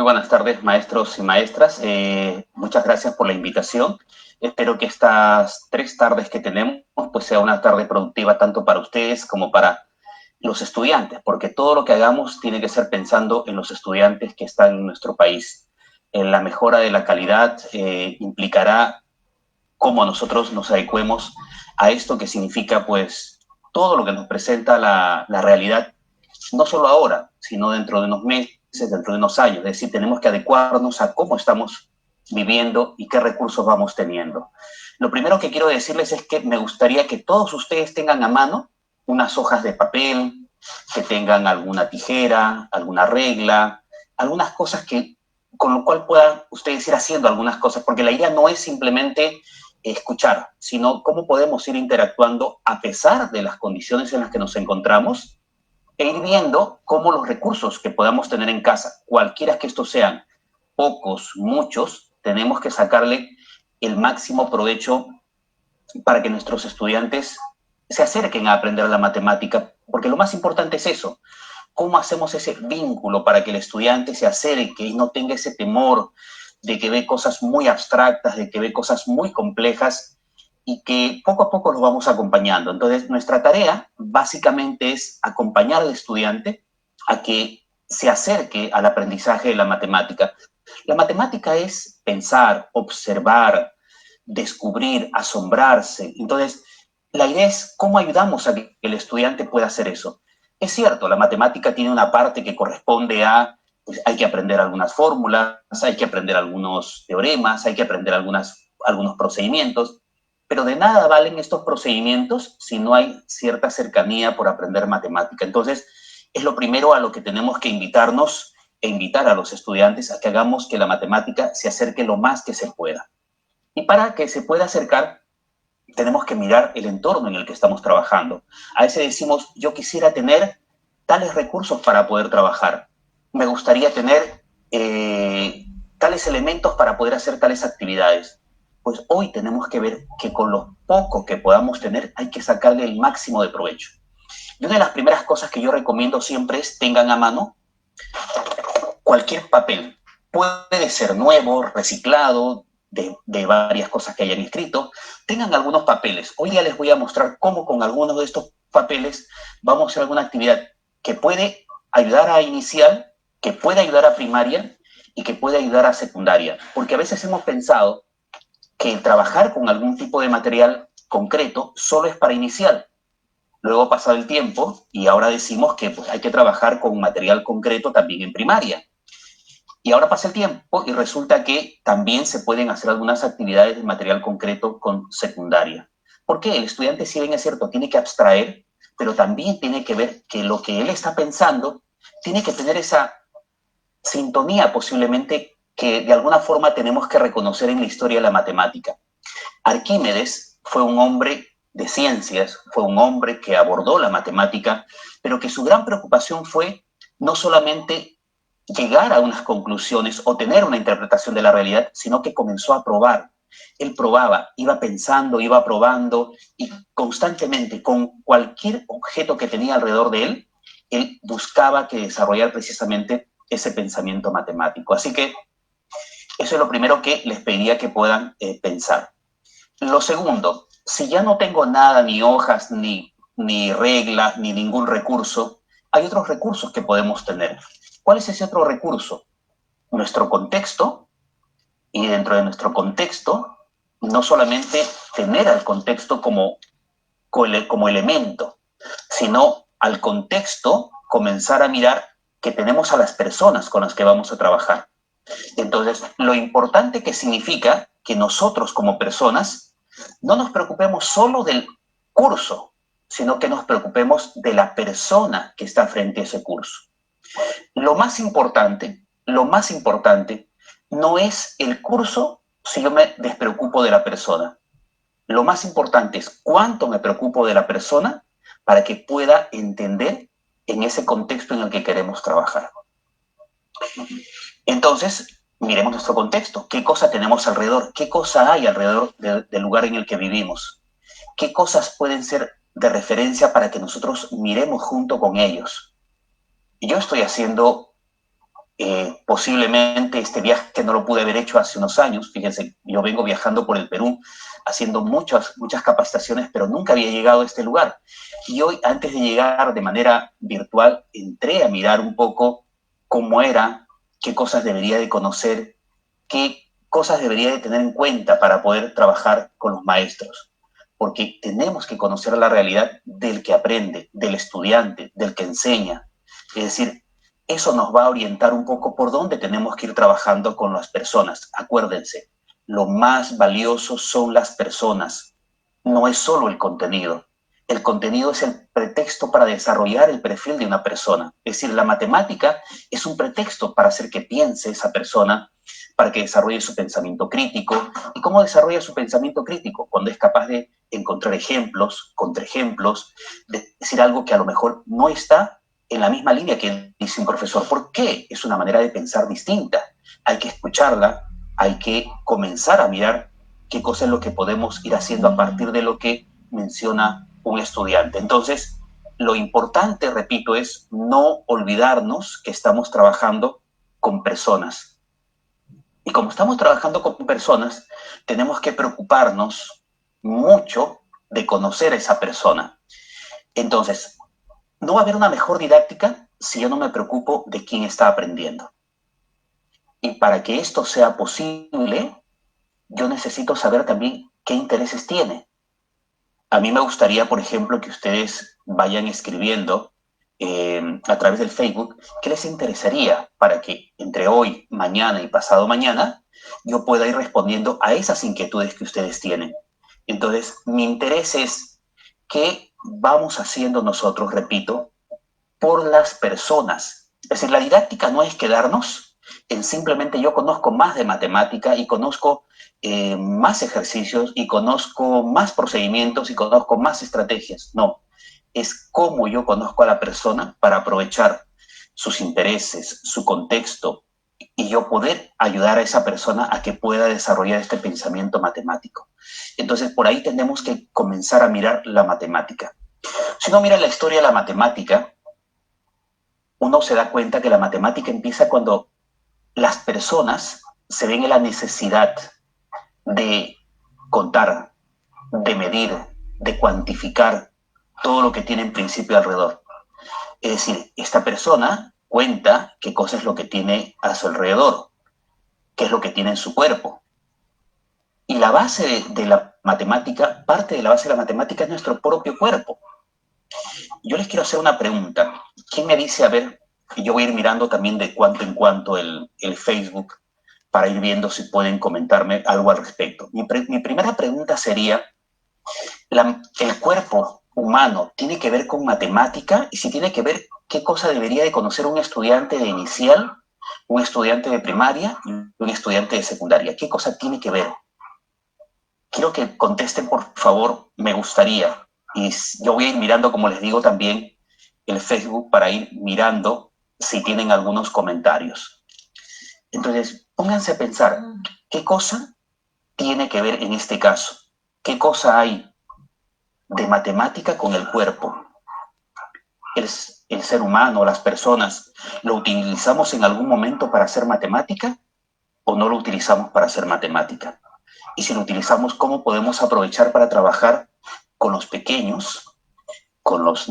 buenas tardes, maestros y maestras. Muchas gracias por la invitación. Espero que estas 3 tardes que tenemos pues sea una tarde productiva tanto para ustedes como para los estudiantes, porque todo lo que hagamos tiene que ser pensando en los estudiantes que están en nuestro país. La mejora de la calidad implicará cómo nosotros nos adecuemos a esto que significa pues todo lo que nos presenta la realidad, no solo ahora, sino dentro de unos meses, dentro de unos años. Es decir, tenemos que adecuarnos a cómo estamos viviendo y qué recursos vamos teniendo. Lo primero que quiero decirles es que me gustaría que todos ustedes tengan a mano unas hojas de papel, que tengan alguna tijera, alguna regla, algunas cosas que, con lo cual puedan ustedes ir haciendo algunas cosas, porque la idea no es simplemente escuchar, sino cómo podemos ir interactuando a pesar de las condiciones en las que nos encontramos e ir viendo cómo los recursos que podamos tener en casa, cualquiera que estos sean, pocos, muchos, tenemos que sacarle el máximo provecho para que nuestros estudiantes se acerquen a aprender la matemática, porque lo más importante es eso, cómo hacemos ese vínculo para que el estudiante se acerque y no tenga ese temor de que ve cosas muy abstractas, de que ve cosas muy complejas y que poco a poco los vamos acompañando. Entonces, nuestra tarea básicamente es acompañar al estudiante a que se acerque al aprendizaje de la matemática. La matemática es pensar, observar, descubrir, asombrarse. Entonces, la idea es cómo ayudamos a que el estudiante pueda hacer eso. Es cierto, la matemática tiene una parte que corresponde a, pues hay que aprender algunas fórmulas, hay que aprender algunos teoremas, hay que aprender algunos procedimientos, pero de nada valen estos procedimientos si no hay cierta cercanía por aprender matemática. Entonces, es lo primero a lo que tenemos que invitarnos e invitar a los estudiantes a que hagamos que la matemática se acerque lo más que se pueda. Y para que se pueda acercar, tenemos que mirar el entorno en el que estamos trabajando. A veces decimos, yo quisiera tener tales recursos para poder trabajar. Me gustaría tener tales elementos para poder hacer tales actividades. Pues hoy tenemos que ver que con lo poco que podamos tener hay que sacarle el máximo de provecho. Y una de las primeras cosas que yo recomiendo siempre es tengan a mano cualquier papel. Puede ser nuevo, reciclado, de varias cosas que hayan escrito. Tengan algunos papeles. Hoy ya les voy a mostrar cómo con algunos de estos papeles vamos a hacer alguna actividad que puede ayudar a inicial, que puede ayudar a primaria y que puede ayudar a secundaria. Porque a veces hemos pensado que trabajar con algún tipo de material concreto solo es para inicial. Luego ha pasado el tiempo y ahora decimos que pues, hay que trabajar con material concreto también en primaria. Y ahora pasa el tiempo y resulta que también se pueden hacer algunas actividades de material concreto con secundaria. ¿Por qué? El estudiante, si bien es cierto, tiene que abstraer, pero también tiene que ver que lo que él está pensando tiene que tener esa sintonía posiblemente que de alguna forma tenemos que reconocer en la historia de la matemática. Arquímedes fue un hombre de ciencias, fue un hombre que abordó la matemática, pero que su gran preocupación fue no solamente llegar a unas conclusiones o tener una interpretación de la realidad, sino que comenzó a probar. Él probaba, iba pensando, iba probando y constantemente con cualquier objeto que tenía alrededor de él buscaba que desarrollar precisamente ese pensamiento matemático. Así que eso es lo primero que les pediría que puedan pensar. Lo segundo, si ya no tengo nada, ni hojas, ni reglas, ni ningún recurso, hay otros recursos que podemos tener. ¿Cuál es ese otro recurso? Nuestro contexto, y dentro de nuestro contexto, no solamente tener al contexto como elemento, sino al contexto comenzar a mirar que tenemos a las personas con las que vamos a trabajar. Entonces, lo importante que significa que nosotros como personas no nos preocupemos solo del curso, sino que nos preocupemos de la persona que está frente a ese curso. Lo más importante no es el curso si yo me despreocupo de la persona. Lo más importante es cuánto me preocupo de la persona para que pueda entender en ese contexto en el que queremos trabajar. Entonces, miremos nuestro contexto. ¿Qué cosa tenemos alrededor? ¿Qué cosa hay alrededor del lugar en el que vivimos? ¿Qué cosas pueden ser de referencia para que nosotros miremos junto con ellos? Yo estoy haciendo Posiblemente este viaje no lo pude haber hecho hace unos años. Fíjense, yo vengo viajando por el Perú, haciendo muchas capacitaciones, pero nunca había llegado a este lugar. Y hoy, antes de llegar de manera virtual, entré a mirar un poco cómo era, qué cosas debería de conocer, qué cosas debería de tener en cuenta para poder trabajar con los maestros. Porque tenemos que conocer la realidad del que aprende, del estudiante, del que enseña. Es decir, eso nos va a orientar un poco por dónde tenemos que ir trabajando con las personas. Acuérdense, lo más valioso son las personas, no es solo el contenido. El contenido es el pretexto para desarrollar el perfil de una persona. Es decir, la matemática es un pretexto para hacer que piense esa persona, para que desarrolle su pensamiento crítico. ¿Y cómo desarrolla su pensamiento crítico? Cuando es capaz de encontrar ejemplos, contraejemplos, de decir algo que a lo mejor no está en la misma línea que dice un profesor. ¿Por qué? Es una manera de pensar distinta. Hay que escucharla, hay que comenzar a mirar qué cosa es lo que podemos ir haciendo a partir de lo que menciona un estudiante. Entonces, lo importante, repito, es no olvidarnos que estamos trabajando con personas. Y como estamos trabajando con personas, tenemos que preocuparnos mucho de conocer a esa persona. Entonces, no va a haber una mejor didáctica si yo no me preocupo de quién está aprendiendo. Y para que esto sea posible, yo necesito saber también qué intereses tiene. A mí me gustaría, por ejemplo, que ustedes vayan escribiendo a través del Facebook qué les interesaría para que entre hoy, mañana y pasado mañana yo pueda ir respondiendo a esas inquietudes que ustedes tienen. Entonces, mi interés es qué vamos haciendo nosotros, repito, por las personas. Es decir, la didáctica no es quedarnos en simplemente yo conozco más de matemática y conozco más ejercicios y conozco más procedimientos y conozco más estrategias. No, es cómo yo conozco a la persona para aprovechar sus intereses, su contexto y yo poder ayudar a esa persona a que pueda desarrollar este pensamiento matemático. Entonces, por ahí tenemos que comenzar a mirar la matemática. Si uno mira la historia de la matemática, uno se da cuenta que la matemática empieza cuando las personas se ven en la necesidad de contar, de medir, de cuantificar todo lo que tiene en principio alrededor. Es decir, esta persona cuenta qué cosa es lo que tiene a su alrededor, qué es lo que tiene en su cuerpo. Y la base de la matemática, parte de la base de la matemática es nuestro propio cuerpo. Yo les quiero hacer una pregunta. ¿Quién me dice, a ver, y yo voy a ir mirando también de cuanto en cuanto el Facebook para ir viendo si pueden comentarme algo al respecto? Mi primera pregunta sería, ¿el cuerpo humano tiene que ver con matemática? Y si tiene que ver, ¿qué cosa debería de conocer un estudiante de inicial, un estudiante de primaria y un estudiante de secundaria? ¿Qué cosa tiene que ver? Quiero que contesten, por favor, me gustaría. Y yo voy a ir mirando, como les digo, también el Facebook para ir mirando si tienen algunos comentarios. Entonces, pónganse a pensar, ¿qué cosa tiene que ver en este caso? ¿Qué cosa hay de matemática con el cuerpo? El ser humano, las personas, ¿lo utilizamos en algún momento para hacer matemática o no lo utilizamos para hacer matemática? Y si lo utilizamos, ¿cómo podemos aprovechar para trabajar con los pequeños, con los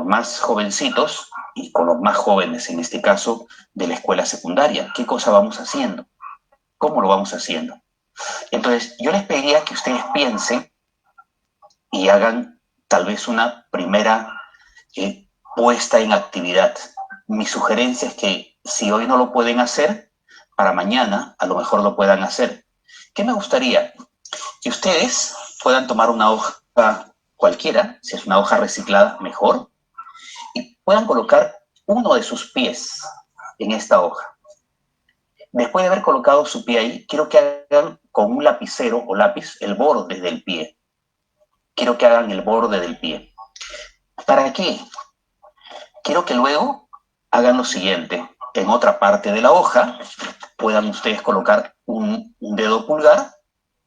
más jovencitos y con los más jóvenes, en este caso, de la escuela secundaria? ¿Qué cosa vamos haciendo? ¿Cómo lo vamos haciendo? Entonces, yo les pediría que ustedes piensen y hagan tal vez una primera puesta en actividad. Mi sugerencia es que si hoy no lo pueden hacer, para mañana a lo mejor lo puedan hacer. ¿Qué me gustaría? Que ustedes puedan tomar una hoja cualquiera, si es una hoja reciclada, mejor, y puedan colocar uno de sus pies en esta hoja. Después de haber colocado su pie ahí, quiero que hagan con un lapicero o lápiz el borde del pie. Quiero que hagan el borde del pie. ¿Para qué? Quiero que luego hagan lo siguiente. En otra parte de la hoja puedan ustedes colocar un dedo pulgar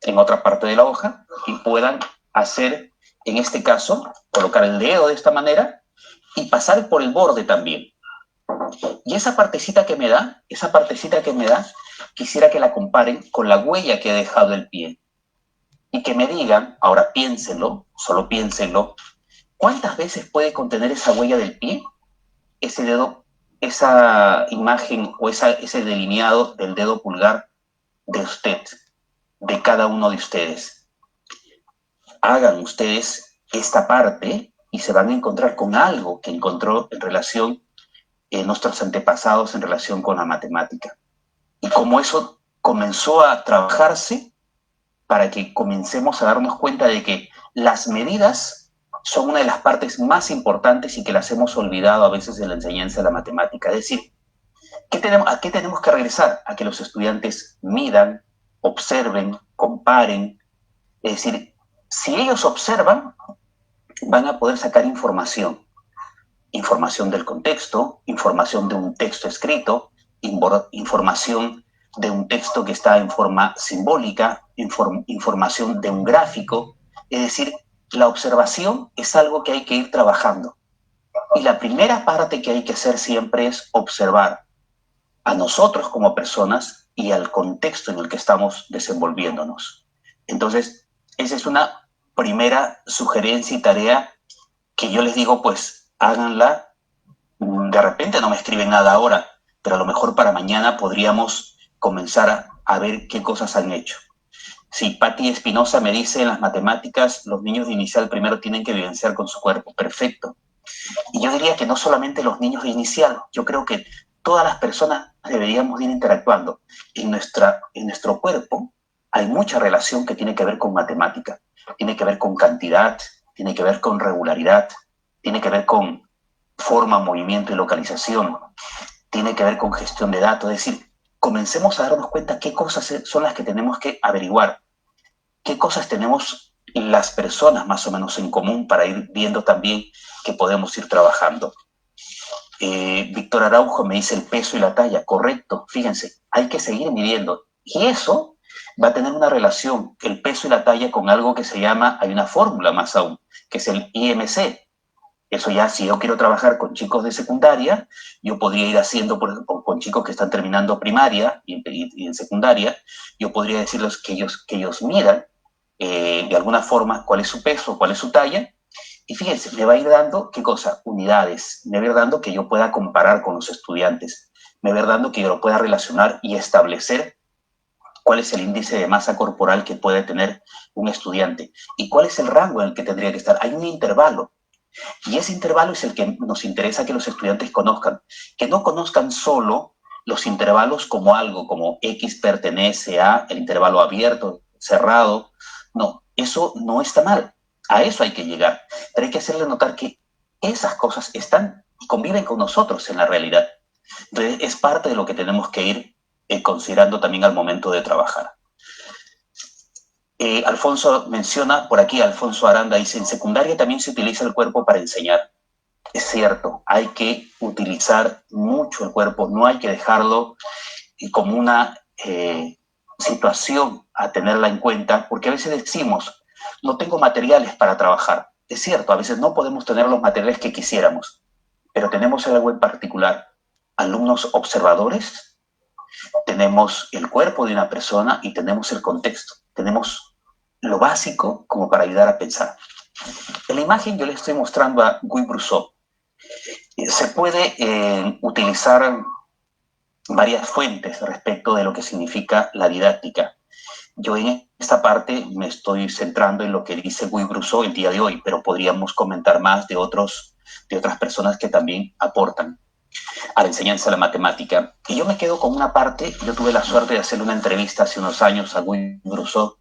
en otra parte de la hoja y puedan hacer, en este caso, colocar el dedo de esta manera y pasar por el borde también. Y esa partecita que me da, quisiera que la comparen con la huella que ha dejado el pie. Y que me digan, ahora piénsenlo, solo piénsenlo, ¿cuántas veces puede contener esa huella del pie, ese dedo, esa imagen o ese delineado del dedo pulgar de usted, de cada uno de ustedes? Hagan ustedes esta parte y se van a encontrar con algo que encontró en relación nuestros antepasados en relación con la matemática. Y cómo eso comenzó a trabajarse para que comencemos a darnos cuenta de que las medidas son una de las partes más importantes y que las hemos olvidado a veces en la enseñanza de la matemática. Es decir, ¿a qué tenemos que regresar? A que los estudiantes midan, observen, comparen. Es decir, si ellos observan, van a poder sacar información. Información del contexto, información de un texto escrito, información de un texto que está en forma simbólica, información de un gráfico. Es decir, la observación es algo que hay que ir trabajando. Y la primera parte que hay que hacer siempre es observar a nosotros como personas y al contexto en el que estamos desenvolviéndonos. Entonces, esa es una primera sugerencia y tarea que yo les digo, pues háganla. De repente no me escriben nada ahora, pero a lo mejor para mañana podríamos comenzar a ver qué cosas han hecho. Sí, Patti Espinosa me dice, en las matemáticas los niños de inicial primero tienen que vivenciar con su cuerpo. Perfecto. Y yo diría que no solamente los niños de inicial, yo creo que todas las personas deberíamos ir interactuando. En nuestro cuerpo hay mucha relación que tiene que ver con matemática, tiene que ver con cantidad, tiene que ver con regularidad, tiene que ver con forma, movimiento y localización, tiene que ver con gestión de datos. Es decir, comencemos a darnos cuenta qué cosas son las que tenemos que averiguar, qué cosas tenemos las personas más o menos en común para ir viendo también que podemos ir trabajando. Víctor Araujo me dice el peso y la talla. Correcto, fíjense, hay que seguir midiendo. Y eso va a tener una relación, el peso y la talla, con algo que se llama, hay una fórmula más aún, que es el IMC. Eso ya, si yo quiero trabajar con chicos de secundaria, yo podría ir haciendo, por ejemplo, con chicos que están terminando primaria y en secundaria, yo podría decirles que ellos midan de alguna forma cuál es su peso, cuál es su talla, y fíjense, me va a ir dando, ¿qué cosa? Unidades, me va a ir dando que yo pueda comparar con los estudiantes, me va a ir dando que yo lo pueda relacionar y establecer cuál es el índice de masa corporal que puede tener un estudiante y cuál es el rango en el que tendría que estar. Hay un intervalo. Y ese intervalo es el que nos interesa que los estudiantes conozcan, que no conozcan solo los intervalos como algo, como X pertenece a el intervalo abierto, cerrado. No, eso no está mal. A eso hay que llegar. Pero hay que hacerle notar que esas cosas están y conviven con nosotros en la realidad. Entonces, es parte de lo que tenemos que ir considerando también al momento de trabajar. Alfonso menciona por aquí, Alfonso Aranda dice, en secundaria también se utiliza el cuerpo para enseñar. Es cierto, hay que utilizar mucho el cuerpo, no hay que dejarlo como una situación a tenerla en cuenta, porque a veces decimos, no tengo materiales para trabajar. Es cierto, a veces no podemos tener los materiales que quisiéramos, pero tenemos algo en particular, alumnos observadores, tenemos el cuerpo de una persona y tenemos el contexto, tenemos lo básico como para ayudar a pensar. En la imagen yo le estoy mostrando a Guy Brousseau. Se puede utilizar varias fuentes respecto de lo que significa la didáctica. Yo en esta parte me estoy centrando en lo que dice Guy Brousseau el día de hoy, pero podríamos comentar más de otras personas que también aportan a la enseñanza de la matemática. Y yo me quedo con una parte, yo tuve la suerte de hacerle una entrevista hace unos años a Guy Brousseau.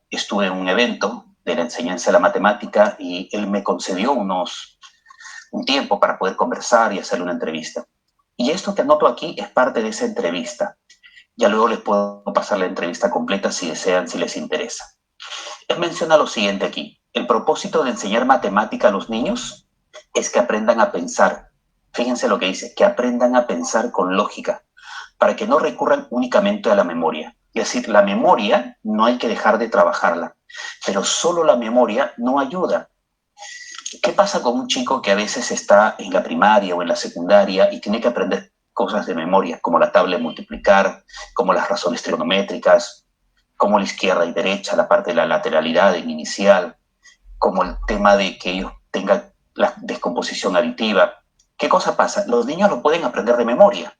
Estuve en un evento de la enseñanza de la matemática y él me concedió un tiempo para poder conversar y hacerle una entrevista. Y esto que anoto aquí es parte de esa entrevista. Ya luego les puedo pasar la entrevista completa si desean, si les interesa. Él menciona lo siguiente aquí. El propósito de enseñar matemática a los niños es que aprendan a pensar. Fíjense lo que dice, que aprendan a pensar con lógica, para que no recurran únicamente a la memoria. Es decir, la memoria no hay que dejar de trabajarla, pero solo la memoria no ayuda. ¿Qué pasa con un chico que a veces está en la primaria o en la secundaria y tiene que aprender cosas de memoria, como la tabla de multiplicar, como las razones trigonométricas, como la izquierda y derecha, la parte de la lateralidad en inicial, como el tema de que ellos tengan la descomposición aditiva? ¿Qué cosa pasa? Los niños lo pueden aprender de memoria,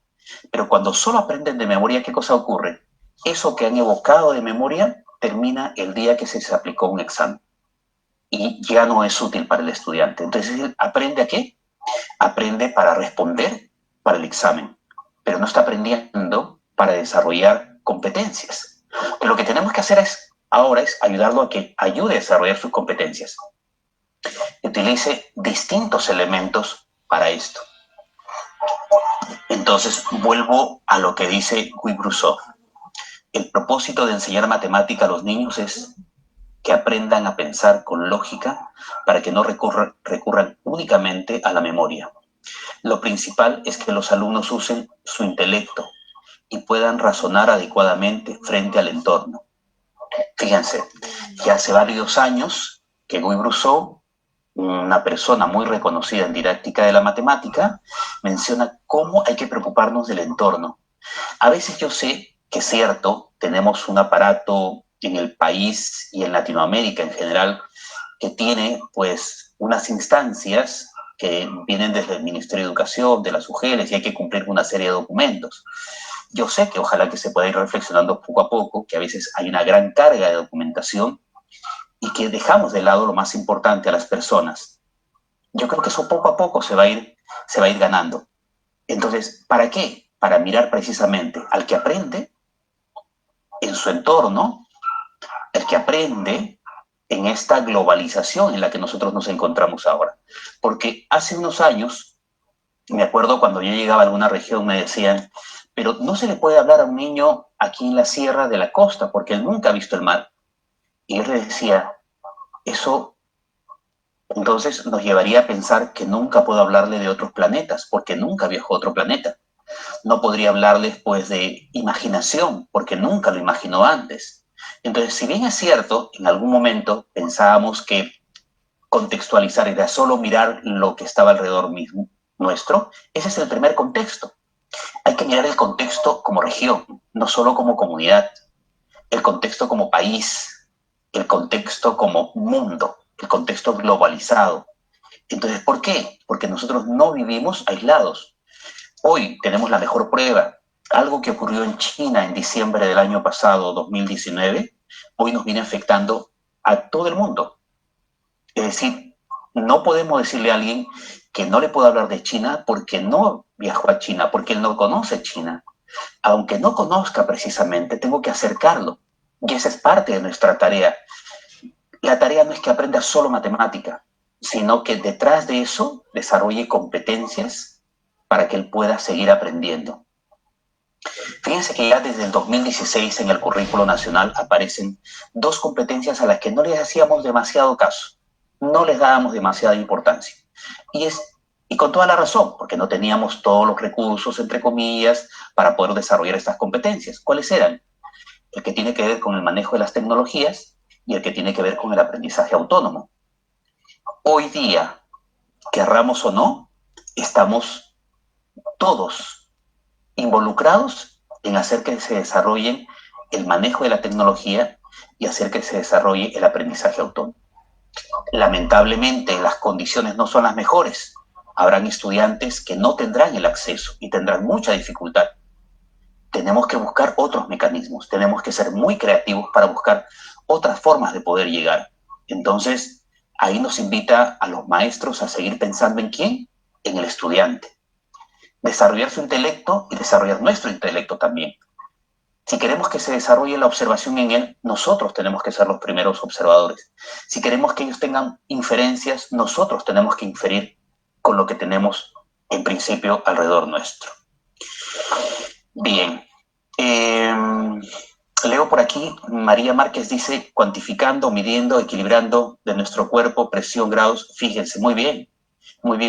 pero cuando solo aprenden de memoria, ¿qué cosa ocurre? Eso que han evocado de memoria termina el día que se les aplicó un examen y ya no es útil para el estudiante. Entonces, ¿él aprende a qué? Aprende para responder para el examen, pero no está aprendiendo para desarrollar competencias. Pero lo que tenemos que hacer ahora es ayudarlo a que ayude a desarrollar sus competencias. Utilice distintos elementos para esto. Entonces, vuelvo a lo que dice Guy Brousseau. El propósito de enseñar matemática a los niños es que aprendan a pensar con lógica para que no recurran únicamente a la memoria. Lo principal es que los alumnos usen su intelecto y puedan razonar adecuadamente frente al entorno. Fíjense, que hace varios años que Guy Brousseau, una persona muy reconocida en didáctica de la matemática, menciona cómo hay que preocuparnos del entorno. A veces yo sé que es cierto, tenemos un aparato en el país y en Latinoamérica en general que tiene pues unas instancias que vienen desde el Ministerio de Educación, de las UGELes, y hay que cumplir una serie de documentos. Yo sé que ojalá que se pueda ir reflexionando poco a poco, que a veces hay una gran carga de documentación y que dejamos de lado lo más importante, a las personas. Yo creo que eso poco a poco se va a ir ganando. Entonces, ¿para qué? Para mirar precisamente al que aprende en su entorno, el que aprende en esta globalización en la que nosotros nos encontramos ahora. Porque hace unos años, me acuerdo cuando yo llegaba a alguna región, me decían, pero no se le puede hablar a un niño aquí en la sierra de la costa, porque él nunca ha visto el mar. Y yo le decía, eso entonces nos llevaría a pensar que nunca puedo hablarle de otros planetas, porque nunca viajó a otro planeta. No podría hablarles pues de imaginación, porque nunca lo imaginó antes. Entonces, si bien es cierto, en algún momento pensábamos que contextualizar era solo mirar lo que estaba alrededor mismo nuestro, ese es el primer contexto. Hay que mirar el contexto como región, no solo como comunidad, el contexto como país, el contexto como mundo, el contexto globalizado. Entonces, ¿por qué? Porque nosotros no vivimos aislados. Hoy tenemos la mejor prueba. Algo que ocurrió en China en diciembre del año pasado, 2019, hoy nos viene afectando a todo el mundo. Es decir, no podemos decirle a alguien que no le puedo hablar de China porque no viajó a China, porque él no conoce China. Aunque no conozca precisamente, tengo que acercarlo. Y esa es parte de nuestra tarea. La tarea no es que aprenda solo matemática, sino que detrás de eso desarrolle competencias para que él pueda seguir aprendiendo. Fíjense que ya desde el 2016 en el currículo nacional aparecen dos competencias a las que no les hacíamos demasiado caso, no les dábamos demasiada importancia. Y con toda la razón, porque no teníamos todos los recursos, entre comillas, para poder desarrollar estas competencias. ¿Cuáles eran? El que tiene que ver con el manejo de las tecnologías y el que tiene que ver con el aprendizaje autónomo. Hoy día, querramos o no, estamos todos involucrados en hacer que se desarrolle el manejo de la tecnología y hacer que se desarrolle el aprendizaje autónomo. Lamentablemente, las condiciones no son las mejores. Habrán estudiantes que no tendrán el acceso y tendrán mucha dificultad. Tenemos que buscar otros mecanismos, tenemos que ser muy creativos para buscar otras formas de poder llegar. Entonces, ahí nos invita a los maestros a seguir pensando en quién, en el estudiante. Desarrollar su intelecto y desarrollar nuestro intelecto también. Si queremos que se desarrolle la observación en él, nosotros tenemos que ser los primeros observadores. Si queremos que ellos tengan inferencias, nosotros tenemos que inferir con lo que tenemos en principio alrededor nuestro. Bien. Leo por aquí, María Márquez dice, cuantificando, midiendo, equilibrando de nuestro cuerpo, presión, grados. Fíjense, muy bien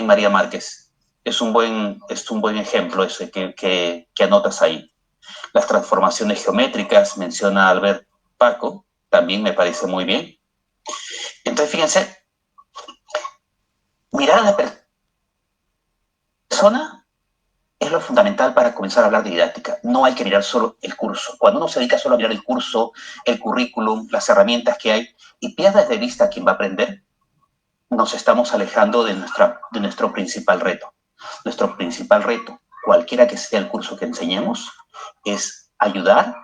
María Márquez. Es un buen ejemplo ese que anotas ahí. Las transformaciones geométricas, menciona Albert Paco, también me parece muy bien. Entonces, fíjense, Mirar a la persona es lo fundamental para comenzar a hablar de didáctica. No hay que mirar solo el curso. Cuando uno se dedica solo a mirar el curso, el currículum, las herramientas que hay, y pierdes de vista a quien va a aprender, nos estamos alejando de nuestro principal reto. Nuestro principal reto, cualquiera que sea el curso que enseñemos, es ayudar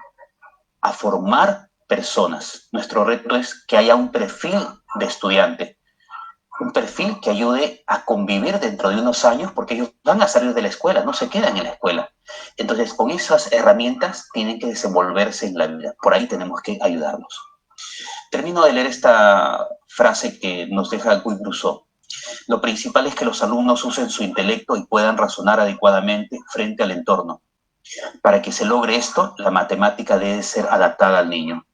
a formar personas. Nuestro reto es que haya un perfil de estudiante, un perfil que ayude a convivir dentro de unos años, porque ellos van a salir de la escuela, no se quedan en la escuela. Entonces, con esas herramientas tienen que desenvolverse en la vida. Por ahí tenemos que ayudarlos. Termino de leer esta frase que nos deja Guy Brousseau. Lo principal es que los alumnos usen su intelecto y puedan razonar adecuadamente frente al entorno. Para que se logre esto, la matemática debe ser adaptada al niño.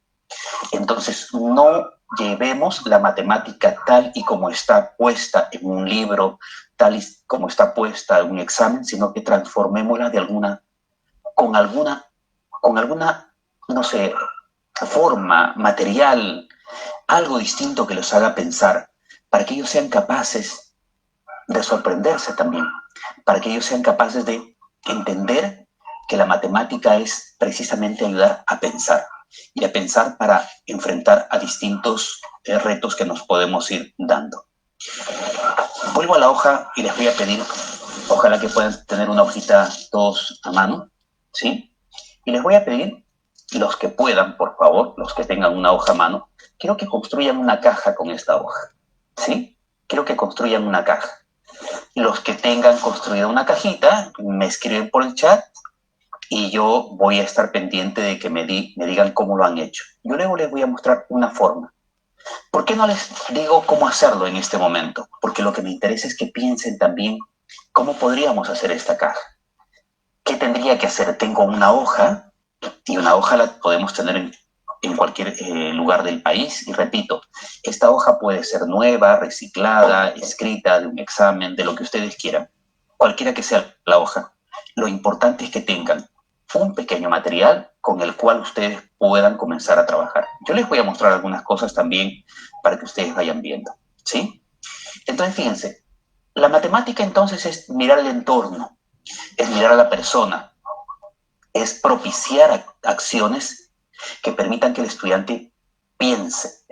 Entonces, no llevemos la matemática tal y como está puesta en un libro, tal y como está puesta en un examen, sino que transformémosla con alguna, no sé, forma, material, algo distinto que los haga pensar, para que ellos sean capaces de sorprenderse también, para que ellos sean capaces de entender que la matemática es precisamente ayudar a pensar, y a pensar para enfrentar a distintos retos que nos podemos ir dando. Vuelvo a la hoja y les voy a pedir, ojalá que puedan tener una hojita todos a mano, ¿sí? Y les voy a pedir, los que puedan, por favor, los que tengan una hoja a mano, quiero que construyan una caja con esta hoja, ¿sí? Quiero que construyan una caja. Los que tengan construida una cajita, me escriben por el chat y yo voy a estar pendiente de que me digan cómo lo han hecho. Yo luego les voy a mostrar una forma. ¿Por qué no les digo cómo hacerlo en este momento? Porque lo que me interesa es que piensen también cómo podríamos hacer esta caja. ¿Qué tendría que hacer? Tengo una hoja, y una hoja la podemos tener en cualquier lugar del país. Y repito, esta hoja puede ser nueva, reciclada, escrita, de un examen, de lo que ustedes quieran. Cualquiera que sea la hoja. Lo importante es que tengan un pequeño material con el cual ustedes puedan comenzar a trabajar. Yo les voy a mostrar algunas cosas también para que ustedes vayan viendo, ¿sí? Entonces, fíjense, la matemática entonces es mirar el entorno, es mirar a la persona, es propiciar acciones que permitan que el estudiante piense,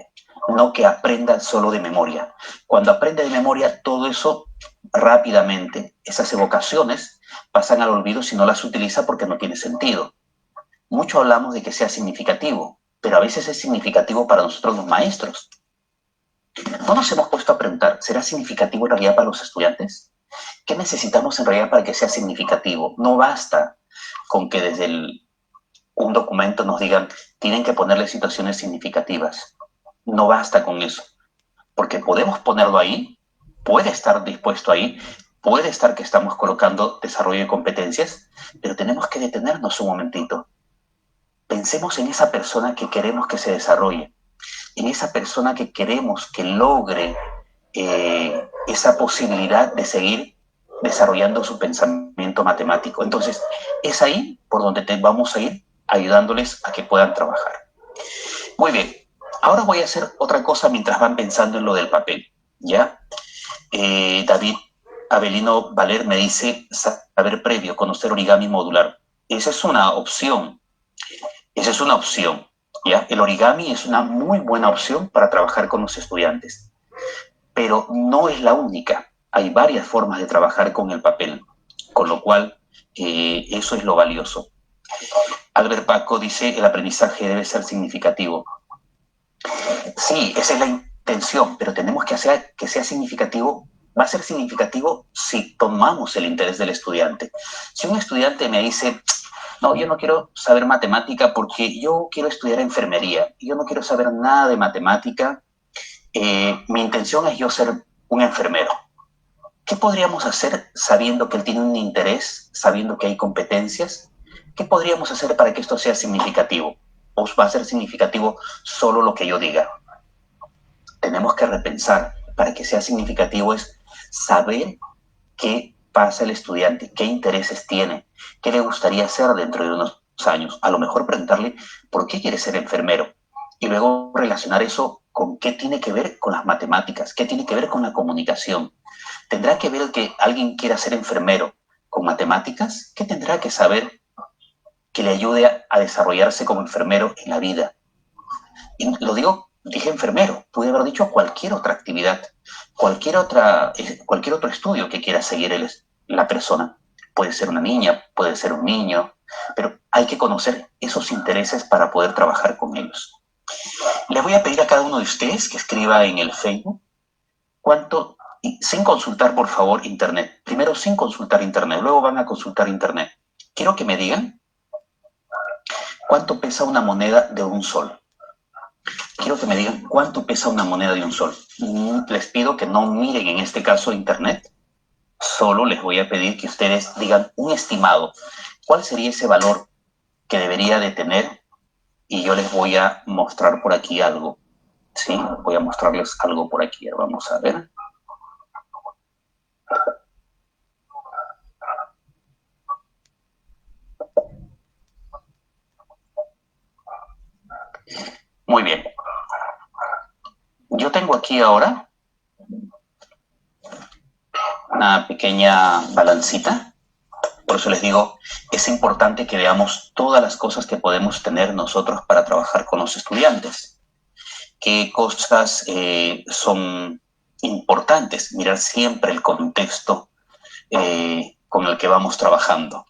no que aprenda solo de memoria. Cuando aprende de memoria, todo eso rápidamente, esas evocaciones pasan al olvido si no las utiliza porque no tiene sentido. Mucho hablamos de que sea significativo, pero a veces es significativo para nosotros los maestros. ¿No nos hemos puesto a preguntar, ¿será significativo en realidad para los estudiantes? ¿Qué necesitamos en realidad para que sea significativo? No basta con que desde un documento nos digan, tienen que ponerle situaciones significativas. No basta con eso, porque podemos ponerlo ahí, puede estar dispuesto ahí, puede estar que estamos colocando desarrollo de competencias, pero tenemos que detenernos un momentito. Pensemos en esa persona que queremos que se desarrolle, en esa persona que queremos que logre esa posibilidad de seguir desarrollando su pensamiento matemático. Entonces, es ahí por donde vamos a ir ayudándoles a que puedan trabajar. Muy bien, ahora voy a hacer otra cosa mientras van pensando en lo del papel, ¿ya? David Avelino Valer me dice, saber previo, conocer origami modular. Esa es una opción, esa es una opción, ¿ya? El origami es una muy buena opción para trabajar con los estudiantes, pero no es la única. Hay varias formas de trabajar con el papel, con lo cual eso es lo valioso. Albert Paco dice, el aprendizaje debe ser significativo. Sí, esa es la intención, pero tenemos que hacer que sea significativo. Va a ser significativo si tomamos el interés del estudiante. Si un estudiante me dice, no, yo no quiero saber matemática porque yo quiero estudiar enfermería, yo no quiero saber nada de matemática, mi intención es yo ser un enfermero. ¿Qué podríamos hacer sabiendo que él tiene un interés, sabiendo que hay competencias? ¿Qué podríamos hacer para que esto sea significativo? ¿O va a ser significativo solo lo que yo diga? Tenemos que repensar. Para que sea significativo es saber qué pasa el estudiante, qué intereses tiene, qué le gustaría hacer dentro de unos años. A lo mejor preguntarle por qué quiere ser enfermero. y luego relacionar eso con qué tiene que ver con las matemáticas, qué tiene que ver con la comunicación. ¿Tendrá que ver el que alguien quiera ser enfermero con matemáticas? ¿Qué tendrá que saber que le ayude a desarrollarse como enfermero en la vida? Y lo digo, dije enfermero, pude haber dicho cualquier otra actividad, cualquier otro estudio que quiera seguir la persona. Puede ser una niña, puede ser un niño, pero hay que conocer esos intereses para poder trabajar con ellos. Les voy a pedir a cada uno de ustedes que escriba en el Facebook cuánto, sin consultar por favor internet, primero sin consultar internet, luego van a consultar internet. Quiero que me digan cuánto pesa una moneda de un sol. Quiero que me digan cuánto pesa una moneda de un sol. Les pido que no miren en este caso internet, solo les voy a pedir que ustedes digan un estimado. ¿Cuál sería ese valor que debería de tener? Y yo les voy a mostrar por aquí algo. Sí, voy a mostrarles algo por aquí. Vamos a ver. Muy bien. Yo tengo aquí ahora una pequeña balancita. Por eso les digo, es importante que veamos todas las cosas que podemos tener nosotros para trabajar con los estudiantes. Qué cosas son importantes, mirar siempre el contexto con el que vamos trabajando.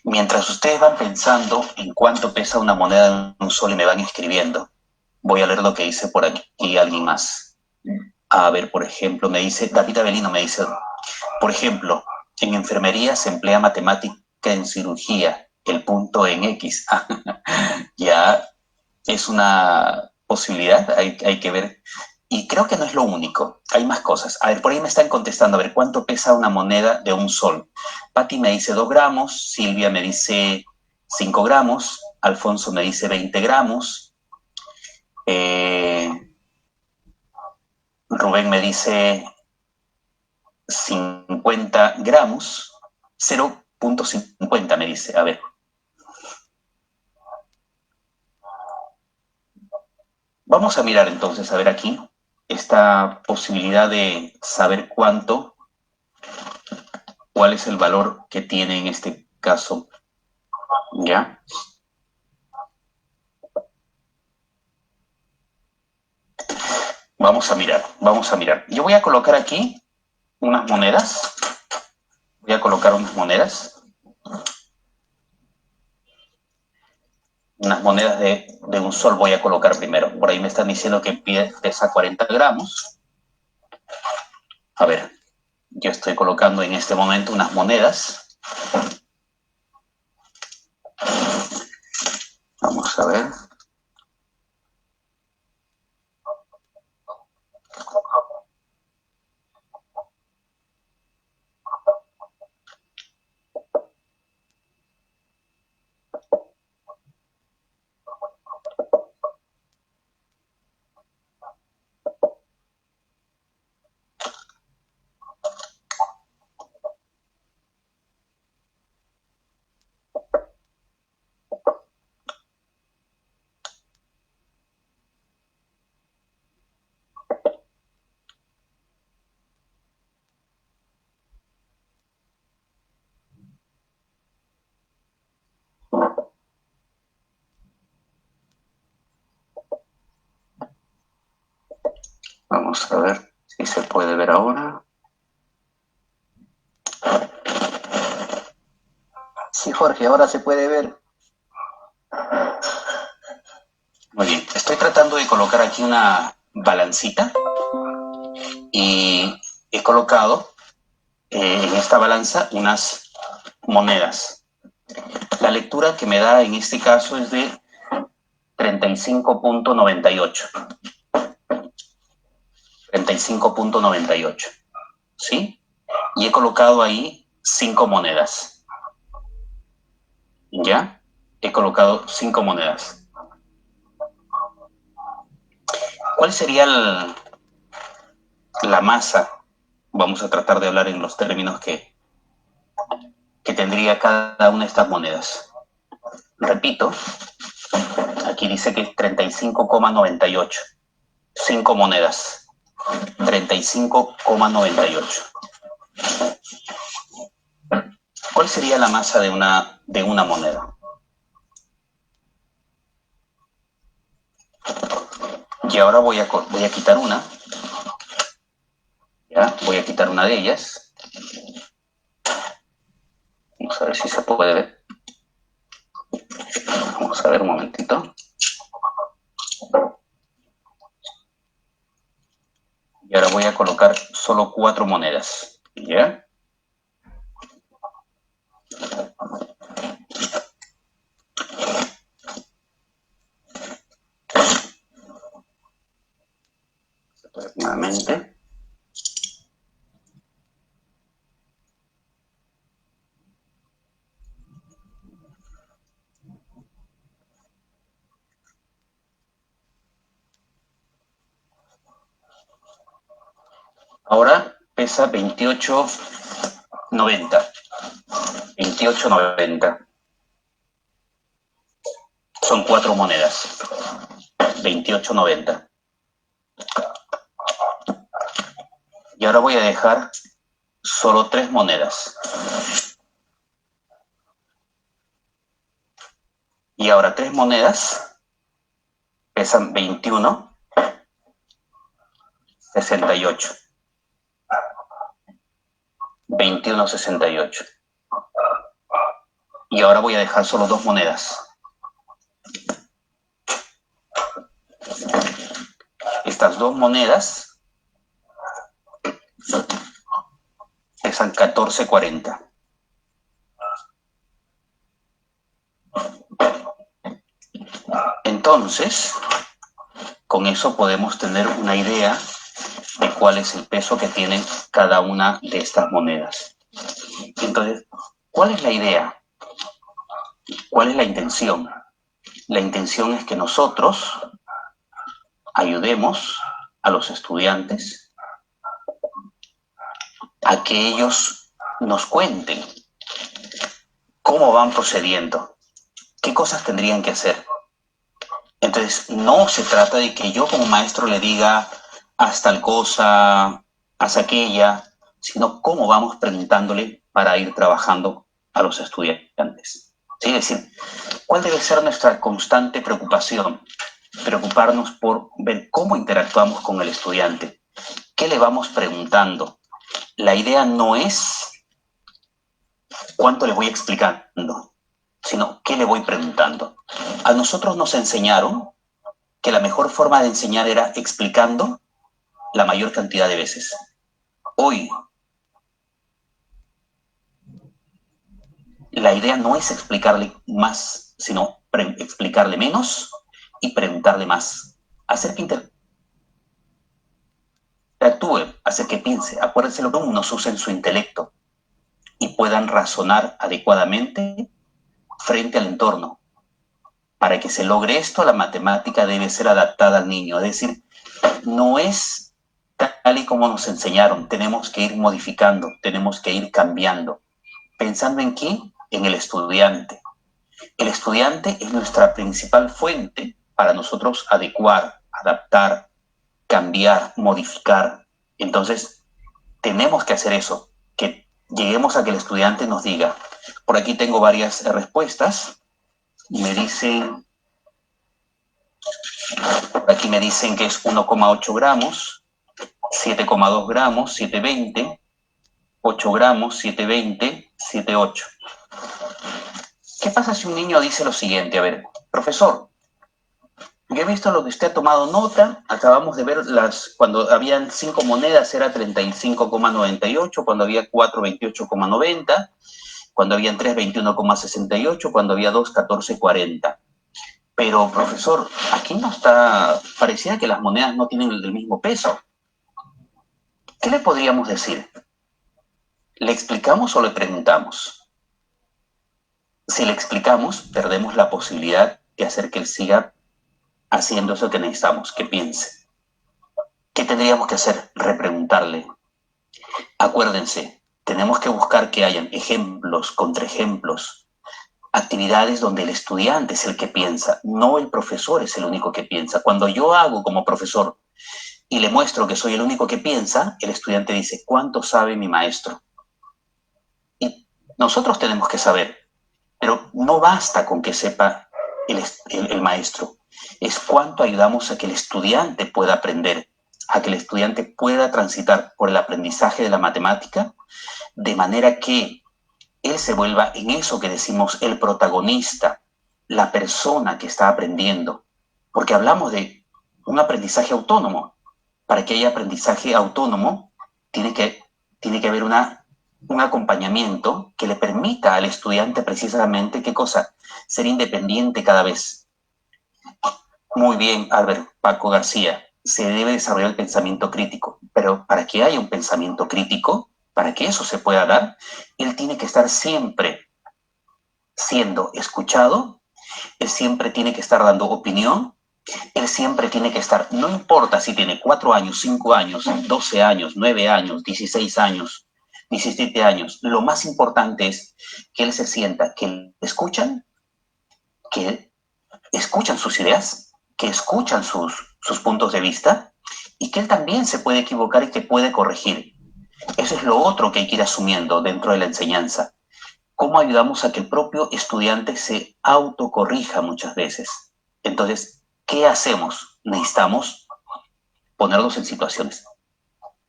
Mientras ustedes van pensando en cuánto pesa una moneda de un sol y me van escribiendo, voy a leer lo que dice por aquí alguien más. A ver, por ejemplo, me dice, David Avelino me dice, por ejemplo, en enfermería se emplea matemática en cirugía, el punto en X. Ya es una posibilidad, hay que ver. Y creo que no es lo único, hay más cosas. A ver, por ahí me están contestando, a ver, ¿cuánto pesa una moneda de un sol? Patti me dice 2 gramos, Silvia me dice 5 gramos, Alfonso me dice 20 gramos, Rubén me dice 50 gramos, 0,50 me dice, a ver. Vamos a mirar entonces, a ver aquí, esta posibilidad de saber cuál es el valor que tiene en este caso, ¿ya? Vamos a mirar, vamos a mirar. Yo voy a colocar aquí unas monedas, voy a colocar unas monedas de un sol voy a colocar primero. Por ahí me están diciendo que pesa 40 gramos. A ver, yo estoy colocando en este momento unas monedas. Vamos a ver. Vamos a ver si se puede ver ahora. Sí, Jorge, ahora se puede ver. Muy bien, estoy tratando de colocar aquí una balancita y he colocado en esta balanza unas monedas. La lectura que me da en este caso es de 35,98. 35,98. ¿Sí? Y he colocado ahí 5 monedas. ¿Ya? He colocado 5 monedas. ¿Cuál sería la masa? Vamos a tratar de hablar en los términos que tendría cada una de estas monedas. Repito, aquí dice que es 35,98. 5 monedas. 35,98. ¿Cuál sería la masa de una moneda? Y ahora voy a quitar una. ¿Ya? Voy a quitar una de ellas. Vamos a ver si se puede ver. Vamos a ver un momentito. Y ahora voy a colocar solo 4 monedas. ¿Ya? Nuevamente. Ahora pesa 28,90. 28,90. Son 4 monedas. 28,90. Y ahora voy a dejar solo 3 monedas. Y ahora 3 monedas pesan 21,68. 21,68. Y ahora voy a dejar solo 2 monedas. Estas 2 monedas pesan 14,40. Entonces, con eso podemos tener una idea de cuál es el peso que tienen cada una de estas monedas. Entonces, ¿cuál es la idea? ¿Cuál es la intención? La intención es que nosotros ayudemos a los estudiantes a que ellos nos cuenten cómo van procediendo, qué cosas tendrían que hacer. Entonces, no se trata de que yo como maestro le diga, haz tal cosa, haz aquella, sino cómo vamos preguntándole para ir trabajando a los estudiantes. ¿Sí? Es decir, ¿cuál debe ser nuestra constante preocupación? Preocuparnos por ver cómo interactuamos con el estudiante, qué le vamos preguntando. La idea no es cuánto le voy explicando, sino qué le voy preguntando. A nosotros nos enseñaron que la mejor forma de enseñar era explicando la mayor cantidad de veces. Hoy, la idea no es explicarle más, sino explicarle menos y preguntarle más. Hacer que interactúe, hacer que piense. Acuérdense lo que unos usen su intelecto y puedan razonar adecuadamente frente al entorno. Para que se logre esto, la matemática debe ser adaptada al niño. Es decir, no es tal y como nos enseñaron. Tenemos que ir modificando, tenemos que ir cambiando. ¿Pensando en qué? En el estudiante. El estudiante es nuestra principal fuente para nosotros adecuar, adaptar, cambiar, modificar. Entonces, tenemos que hacer eso, que lleguemos a que el estudiante nos diga. Por aquí tengo varias respuestas. Me dicen, por aquí me dicen que es 1,8 gramos, 7,2 gramos, 7,20, 8 gramos, 7,20, 7,8. ¿Qué pasa si un niño dice lo siguiente? A ver, profesor, yo he visto lo que usted ha tomado nota, acabamos de ver cuando habían 5 monedas era 35,98, cuando había 4, 28,90, cuando habían 3, 21,68, cuando había 2, 14,40. Pero, profesor, aquí no está, parecía que las monedas no tienen el mismo peso. ¿Qué le podríamos decir? ¿Le explicamos o le preguntamos? Si le explicamos, perdemos la posibilidad de hacer que él siga haciendo eso que necesitamos, que piense. ¿Qué tendríamos que hacer? Repreguntarle. Acuérdense, tenemos que buscar que hayan ejemplos, contraejemplos, actividades donde el estudiante es el que piensa, no el profesor es el único que piensa. Cuando yo hago como profesor y le muestro que soy el único que piensa, el estudiante dice, ¿cuánto sabe mi maestro? Y nosotros tenemos que saber, pero no basta con que sepa el maestro, es cuánto ayudamos a que el estudiante pueda aprender, a que el estudiante pueda transitar por el aprendizaje de la matemática, de manera que él se vuelva en eso que decimos el protagonista, la persona que está aprendiendo, porque hablamos de un aprendizaje autónomo. Para que haya aprendizaje autónomo, tiene que haber un acompañamiento que le permita al estudiante precisamente, ¿qué cosa? Ser independiente cada vez. Muy bien, Albert Paco García, se debe desarrollar el pensamiento crítico, pero para que haya un pensamiento crítico, para que eso se pueda dar, él tiene que estar siempre siendo escuchado, él siempre tiene que estar dando opinión, él siempre tiene que estar, no importa si tiene 4 años, 5 años, 12 años, 9 años, 16 años, 17 años, lo más importante es que él se sienta que le escuchan, que escuchan sus ideas, que escuchan sus puntos de vista y que él también se puede equivocar y que puede corregir. Eso es lo otro que hay que ir asumiendo dentro de la enseñanza. ¿Cómo ayudamos a que el propio estudiante se autocorrija muchas veces? Entonces, ¿qué hacemos? Necesitamos ponerlos en situaciones.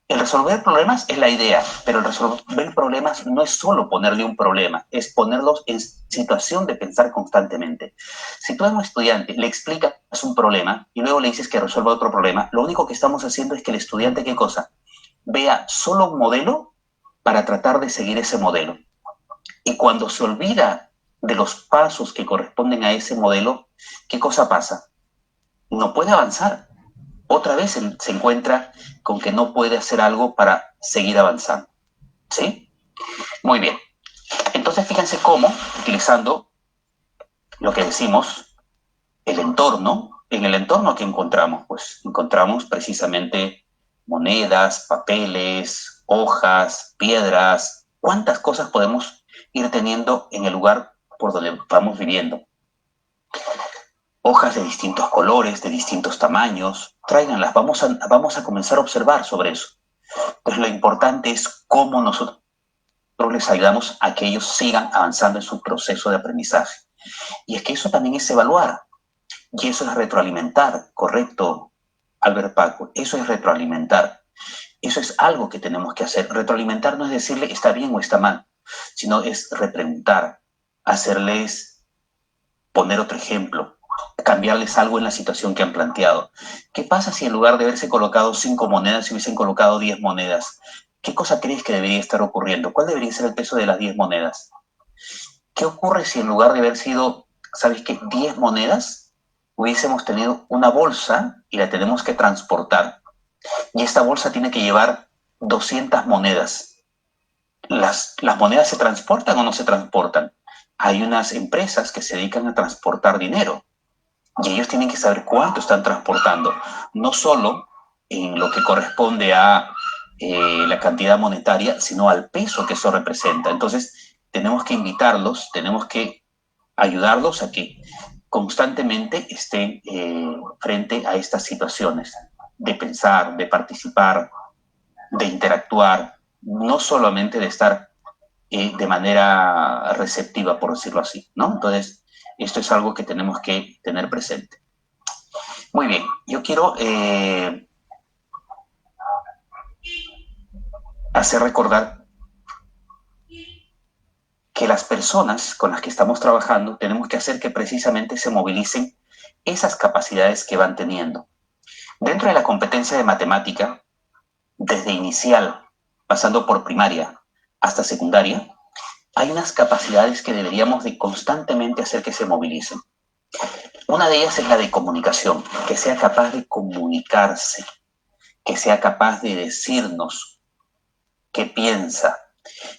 El resolver problemas es la idea, pero el resolver problemas no es solo ponerle un problema, es ponerlos en situación de pensar constantemente. Si tú a un estudiante le explicas un problema y luego le dices que resuelva otro problema, lo único que estamos haciendo es que el estudiante, ¿qué cosa? Vea solo un modelo para tratar de seguir ese modelo. Y cuando se olvida de los pasos que corresponden a ese modelo, ¿qué cosa pasa? No puede avanzar. Otra vez se encuentra con que no puede hacer algo para seguir avanzando. ¿Sí? Muy bien. Entonces, fíjense cómo, utilizando lo que decimos, el entorno, en el entorno que encontramos, pues encontramos precisamente monedas, papeles, hojas, piedras, cuántas cosas podemos ir teniendo en el lugar por donde vamos viviendo. Hojas de distintos colores, de distintos tamaños, tráiganlas, vamos a comenzar a observar sobre eso. Pues lo importante es cómo nosotros les ayudamos a que ellos sigan avanzando en su proceso de aprendizaje. Y es que eso también es evaluar, y eso es retroalimentar, correcto, Albert Paco, eso es retroalimentar. Eso es algo que tenemos que hacer. Retroalimentar no es decirle está bien o está mal, sino es repreguntar, hacerles poner otro ejemplo, cambiarles algo en la situación que han planteado. ¿Qué pasa si en lugar de haberse colocado 5 monedas, se hubiesen colocado 10 monedas? ¿Qué cosa crees que debería estar ocurriendo? ¿Cuál debería ser el peso de las 10 monedas? ¿Qué ocurre si en lugar de haber sido, sabes qué, 10 monedas, hubiésemos tenido una bolsa y la tenemos que transportar? Y esta bolsa tiene que llevar 200 monedas. ¿Las monedas se transportan o no se transportan? Hay unas empresas que se dedican a transportar dinero y ellos tienen que saber cuánto están transportando, no solo en lo que corresponde a la cantidad monetaria, sino al peso que eso representa. Entonces, tenemos que invitarlos, tenemos que ayudarlos a que constantemente estén frente a estas situaciones de pensar, de participar, de interactuar, no solamente de estar de manera receptiva, por decirlo así, ¿no? Entonces, esto es algo que tenemos que tener presente. Muy bien, yo quiero hacer recordar que las personas con las que estamos trabajando tenemos que hacer que precisamente se movilicen esas capacidades que van teniendo. Dentro de la competencia de matemática, desde inicial, pasando por primaria hasta secundaria, hay unas capacidades que deberíamos de constantemente hacer que se movilicen. Una de ellas es la de comunicación, que sea capaz de comunicarse, que sea capaz de decirnos qué piensa,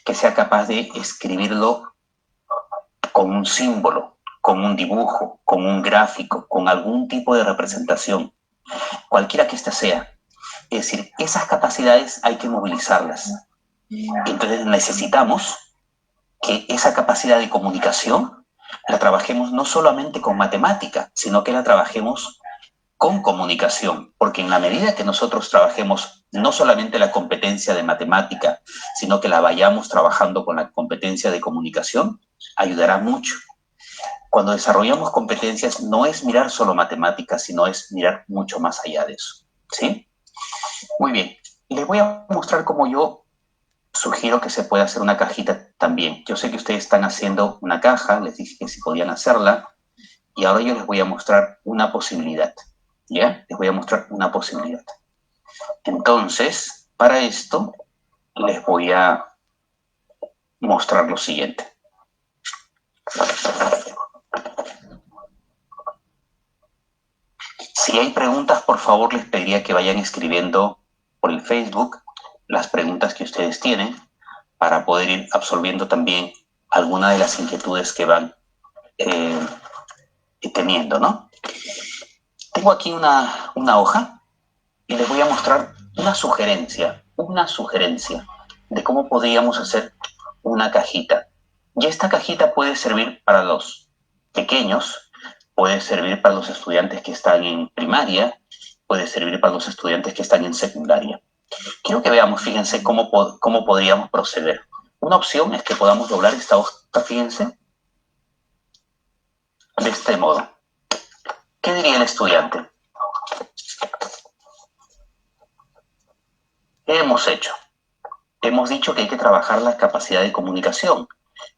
que sea capaz de escribirlo con un símbolo, con un dibujo, con un gráfico, con algún tipo de representación, cualquiera que ésta sea. Es decir, esas capacidades hay que movilizarlas. Entonces necesitamos que esa capacidad de comunicación la trabajemos no solamente con matemática, sino que la trabajemos con comunicación, porque en la medida que nosotros trabajemos no solamente la competencia de matemática, sino que la vayamos trabajando con la competencia de comunicación, ayudará mucho. Cuando desarrollamos competencias no es mirar solo matemáticas, sino es mirar mucho más allá de eso, ¿sí? Muy bien, les voy a mostrar cómo yo sugiero que se pueda hacer una cajita también. Yo sé que ustedes están haciendo una caja, les dije que si podían hacerla, y ahora yo les voy a mostrar una posibilidad, ¿ya? Les voy a mostrar una posibilidad. Entonces, para esto, les voy a mostrar lo siguiente. Si hay preguntas, por favor, les pediría que vayan escribiendo por el Facebook las preguntas que ustedes tienen para poder ir absorbiendo también alguna de las inquietudes que van teniendo, ¿no? Tengo aquí una hoja y les voy a mostrar una sugerencia de cómo podríamos hacer una cajita. Y esta cajita puede servir para los pequeños, puede servir para los estudiantes que están en primaria, puede servir para los estudiantes que están en secundaria. Quiero que veamos, fíjense, cómo podríamos proceder. Una opción es que podamos doblar esta hoja, fíjense, de este modo. ¿Qué diría el estudiante? ¿Qué hemos hecho? Hemos dicho que hay que trabajar la capacidad de comunicación.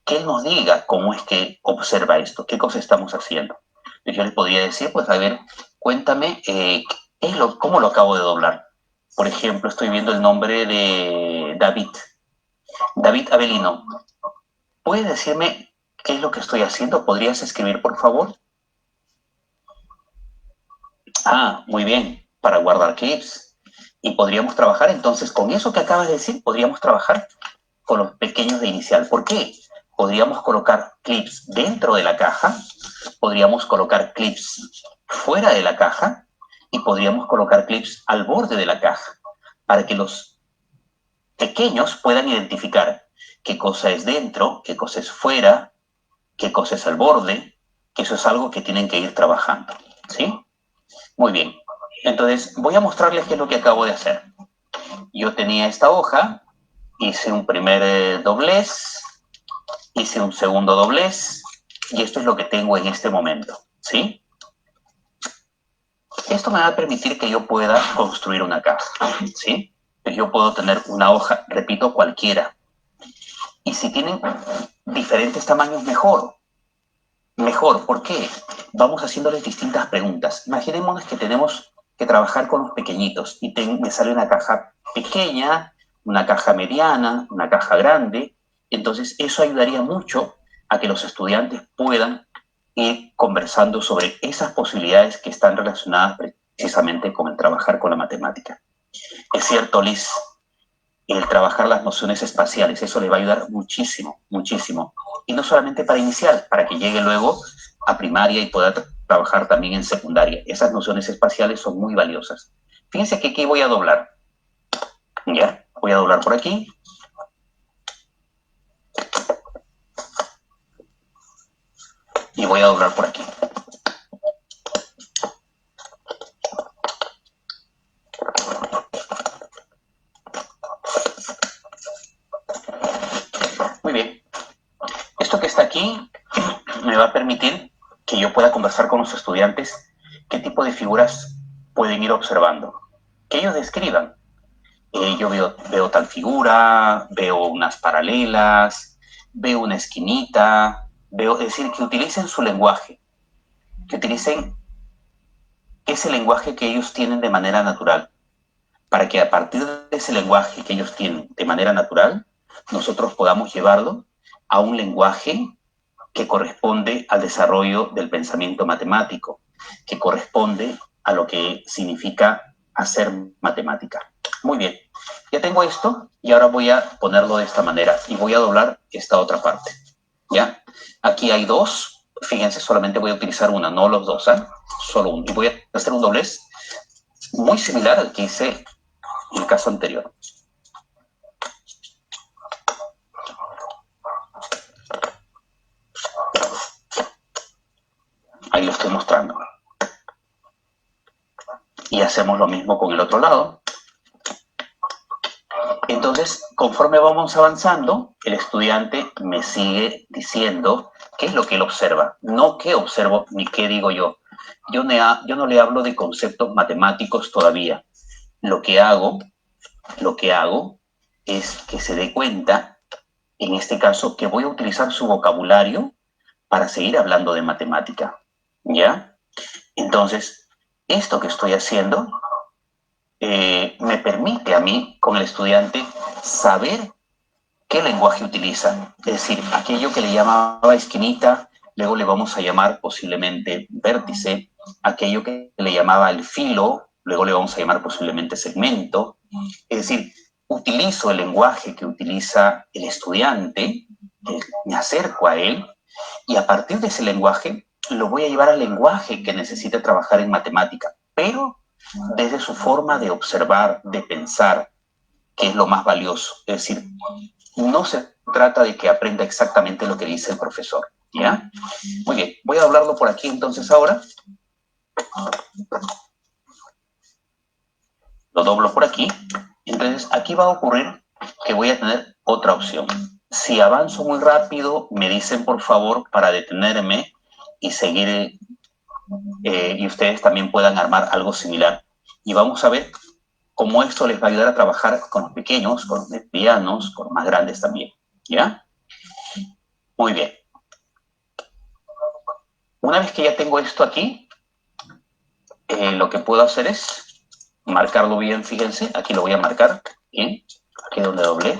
Que él nos diga cómo es que observa esto, qué cosa estamos haciendo. Yo le podría decir, pues a ver, cuéntame cómo lo acabo de doblar. Por ejemplo, estoy viendo el nombre de David. David Avelino. ¿Puedes decirme qué es lo que estoy haciendo? ¿Podrías escribir, por favor? Ah, muy bien, para guardar clips. Y podríamos trabajar entonces con eso que acabas de decir, podríamos trabajar con los pequeños de inicial. ¿Por qué? Podríamos colocar clips dentro de la caja, podríamos colocar clips fuera de la caja y podríamos colocar clips al borde de la caja para que los pequeños puedan identificar qué cosa es dentro, qué cosa es fuera, qué cosa es al borde, que eso es algo que tienen que ir trabajando, ¿sí? Muy bien. Entonces, voy a mostrarles qué es lo que acabo de hacer. Yo tenía esta hoja, hice un primer doblez, hice un segundo doblez, y esto es lo que tengo en este momento, ¿sí? Esto me va a permitir que yo pueda construir una caja, ¿sí? Pues yo puedo tener una hoja, repito, cualquiera. Y si tienen diferentes tamaños, mejor. Mejor, ¿por qué? Vamos haciéndoles distintas preguntas. Imaginémonos que tenemos que trabajar con los pequeñitos y me sale una caja pequeña, una caja mediana, una caja grande. Entonces, eso ayudaría mucho a que los estudiantes puedan ir conversando sobre esas posibilidades que están relacionadas precisamente con el trabajar con la matemática. Es cierto, Liz, el trabajar las nociones espaciales, eso le va a ayudar muchísimo, muchísimo. Y no solamente para inicial, para que llegue luego a primaria y pueda trabajar también en secundaria. Esas nociones espaciales son muy valiosas. Fíjense que aquí voy a doblar. ¿Ya? Voy a doblar por aquí. Y voy a doblar por aquí. Muy bien. Esto que está aquí me va a permitir que yo pueda conversar con los estudiantes qué tipo de figuras pueden ir observando. Que ellos describan. Yo veo tal figura, veo unas paralelas, veo una esquinita, es decir, que utilicen su lenguaje, que utilicen ese lenguaje que ellos tienen de manera natural, para que a partir de ese lenguaje que ellos tienen de manera natural, nosotros podamos llevarlo a un lenguaje que corresponde al desarrollo del pensamiento matemático, que corresponde a lo que significa hacer matemática. Muy bien, ya tengo esto y ahora voy a ponerlo de esta manera y voy a doblar esta otra parte. ¿Ya? Aquí hay dos, fíjense, solamente voy a utilizar una, no los dos, ¿eh? Solo uno. Y voy a hacer un doblez muy similar al que hice en el caso anterior. Ahí lo estoy mostrando. Y hacemos lo mismo con el otro lado. Entonces, conforme vamos avanzando, el estudiante me sigue diciendo qué es lo que él observa, no qué observo ni qué digo yo. Yo no le hablo de conceptos matemáticos todavía. Lo que hago es que se dé cuenta, en este caso, que voy a utilizar su vocabulario para seguir hablando de matemática, ¿ya? Entonces, esto que estoy haciendo me permite a mí, con el estudiante, saber qué lenguaje utiliza. Es decir, aquello que le llamaba esquinita, luego le vamos a llamar posiblemente vértice, aquello que le llamaba el filo, luego le vamos a llamar posiblemente segmento. Es decir, utilizo el lenguaje que utiliza el estudiante, me acerco a él, y a partir de ese lenguaje lo voy a llevar al lenguaje que necesita trabajar en matemática, pero desde su forma de observar, de pensar, que es lo más valioso. Es decir, no se trata de que aprenda exactamente lo que dice el profesor, ¿ya? Muy bien, voy a hablarlo por aquí entonces ahora. Lo doblo por aquí. Entonces, aquí va a ocurrir que voy a tener otra opción. Si avanzo muy rápido, me dicen por favor para detenerme y seguir, y ustedes también puedan armar algo similar. Y vamos a ver cómo esto les va a ayudar a trabajar con los pequeños, con los medianos, con los más grandes también, ¿ya? Muy bien. Una vez que ya tengo esto aquí, lo que puedo hacer es marcarlo bien, fíjense, aquí lo voy a marcar, ¿bien? Aquí donde doblé,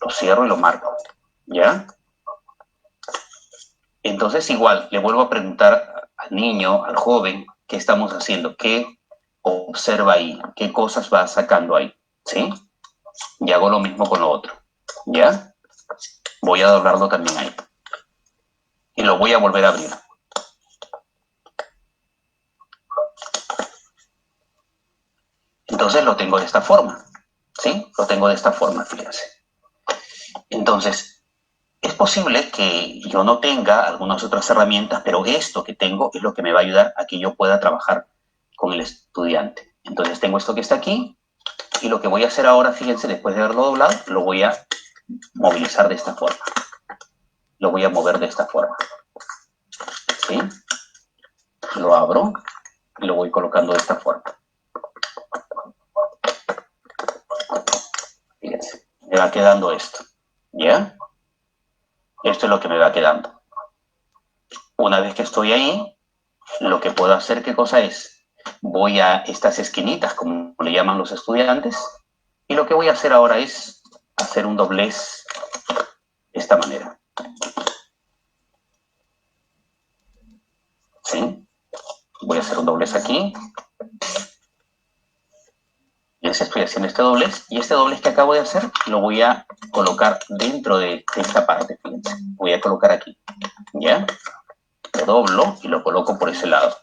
lo cierro y lo marco, ¿ya? Entonces igual, le vuelvo a preguntar al niño, al joven, ¿qué estamos haciendo? ¿Qué observa ahí? ¿Qué cosas va sacando ahí? ¿Sí? Y hago lo mismo con lo otro, ¿ya? Voy a doblarlo también ahí. Y lo voy a volver a abrir. Entonces lo tengo de esta forma, ¿sí? Lo tengo de esta forma, fíjense. Entonces, es posible que yo no tenga algunas otras herramientas, pero esto que tengo es lo que me va a ayudar a que yo pueda trabajar con el estudiante. Entonces tengo esto que está aquí y lo que voy a hacer ahora, fíjense, después de haberlo doblado, lo voy a movilizar de esta forma. Lo voy a mover de esta forma. ¿Sí? Lo abro y lo voy colocando de esta forma. Fíjense, me va quedando esto. ¿Ya? Esto es lo que me va quedando. Una vez que estoy ahí, lo que puedo hacer, ¿qué cosa es? Voy a estas esquinitas, como le llaman los estudiantes, y lo que voy a hacer ahora es hacer un doblez de esta manera. ¿Sí? Voy a hacer un doblez aquí. Y así estoy haciendo este doblez. Y este doblez que acabo de hacer lo voy a colocar dentro de esta parte, fíjense. Voy a colocar aquí. ¿Ya? Lo doblo y lo coloco por ese lado.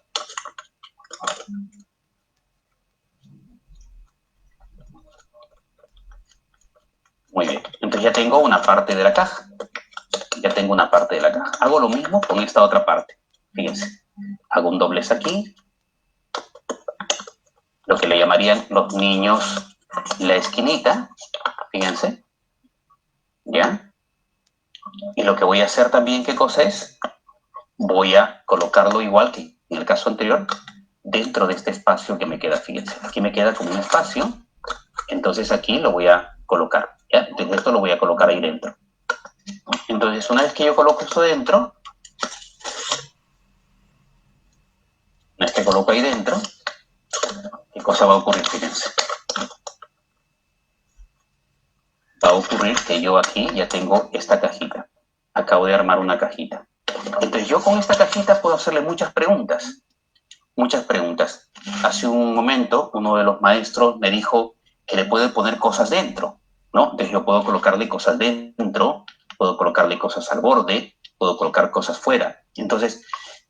Muy bien. Entonces ya tengo una parte de la caja. Ya tengo una parte de la caja. Hago lo mismo con esta otra parte. Fíjense. Hago un doblez aquí. Lo que le llamarían los niños la esquinita. Fíjense. ¿Ya? Y lo que voy a hacer también, ¿qué cosa es? Voy a colocarlo igual que en el caso anterior, dentro de este espacio que me queda, fíjense. Aquí me queda como un espacio, entonces aquí lo voy a colocar, ¿ya? Entonces esto lo voy a colocar ahí dentro. Entonces, una vez que yo coloco esto dentro, una vez que coloco ahí dentro, ¿qué cosa va a ocurrir? Fíjense. Va a ocurrir que yo aquí ya tengo esta cajita. Acabo de armar una cajita. Entonces yo con esta cajita puedo hacerle muchas preguntas. Muchas preguntas. Hace un momento uno de los maestros me dijo que le puede poner cosas dentro, ¿no? Entonces yo puedo colocarle cosas dentro, puedo colocarle cosas al borde, puedo colocar cosas fuera. Entonces,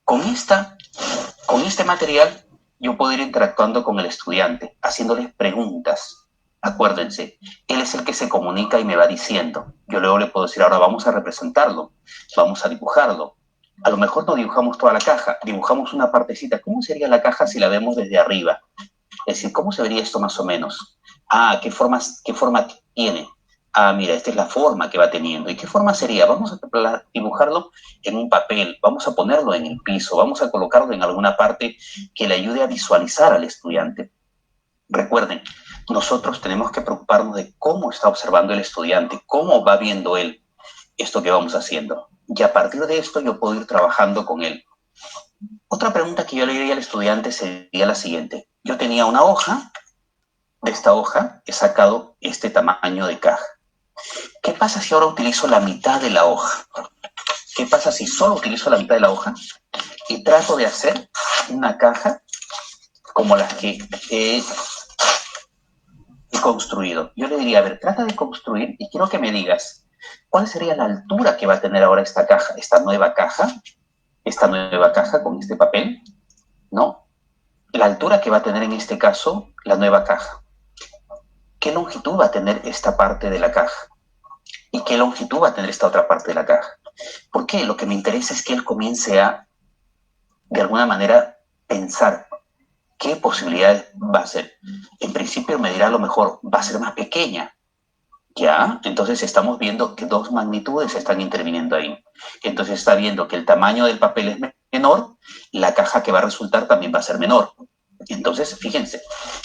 con este material yo puedo ir interactuando con el estudiante, haciéndoles preguntas. Acuérdense, él es el que se comunica y me va diciendo. Yo luego le puedo decir, ahora vamos a representarlo, vamos a dibujarlo. A lo mejor no dibujamos toda la caja, dibujamos una partecita. ¿Cómo sería la caja si la vemos desde arriba? Es decir, ¿cómo se vería esto más o menos? Ah, qué forma tiene? Ah, mira, esta es la forma que va teniendo. ¿Y qué forma sería? Vamos a dibujarlo en un papel, vamos a ponerlo en el piso, vamos a colocarlo en alguna parte que le ayude a visualizar al estudiante. Recuerden, nosotros tenemos que preocuparnos de cómo está observando el estudiante, cómo va viendo él esto que vamos haciendo. Y a partir de esto yo puedo ir trabajando con él. Otra pregunta que yo le diría al estudiante sería la siguiente. Yo tenía una hoja, de esta hoja he sacado este tamaño de caja. ¿Qué pasa si ahora utilizo la mitad de la hoja? ¿Qué pasa si solo utilizo la mitad de la hoja y trato de hacer una caja como las que he construido? Yo le diría, a ver, trata de construir y quiero que me digas cuál sería la altura que va a tener ahora esta caja, esta nueva caja con este papel, ¿no? La altura que va a tener en este caso la nueva caja. ¿Qué longitud va a tener esta parte de la caja? ¿Y qué longitud va a tener esta otra parte de la caja? ¿Por qué? Lo que me interesa es que él comience a, de alguna manera, pensar qué posibilidades va a ser. En principio me dirá a lo mejor, va a ser más pequeña. ¿Ya? Entonces estamos viendo que dos magnitudes están interviniendo ahí. Entonces está viendo que el tamaño del papel es menor, la caja que va a resultar también va a ser menor. Entonces, fíjense,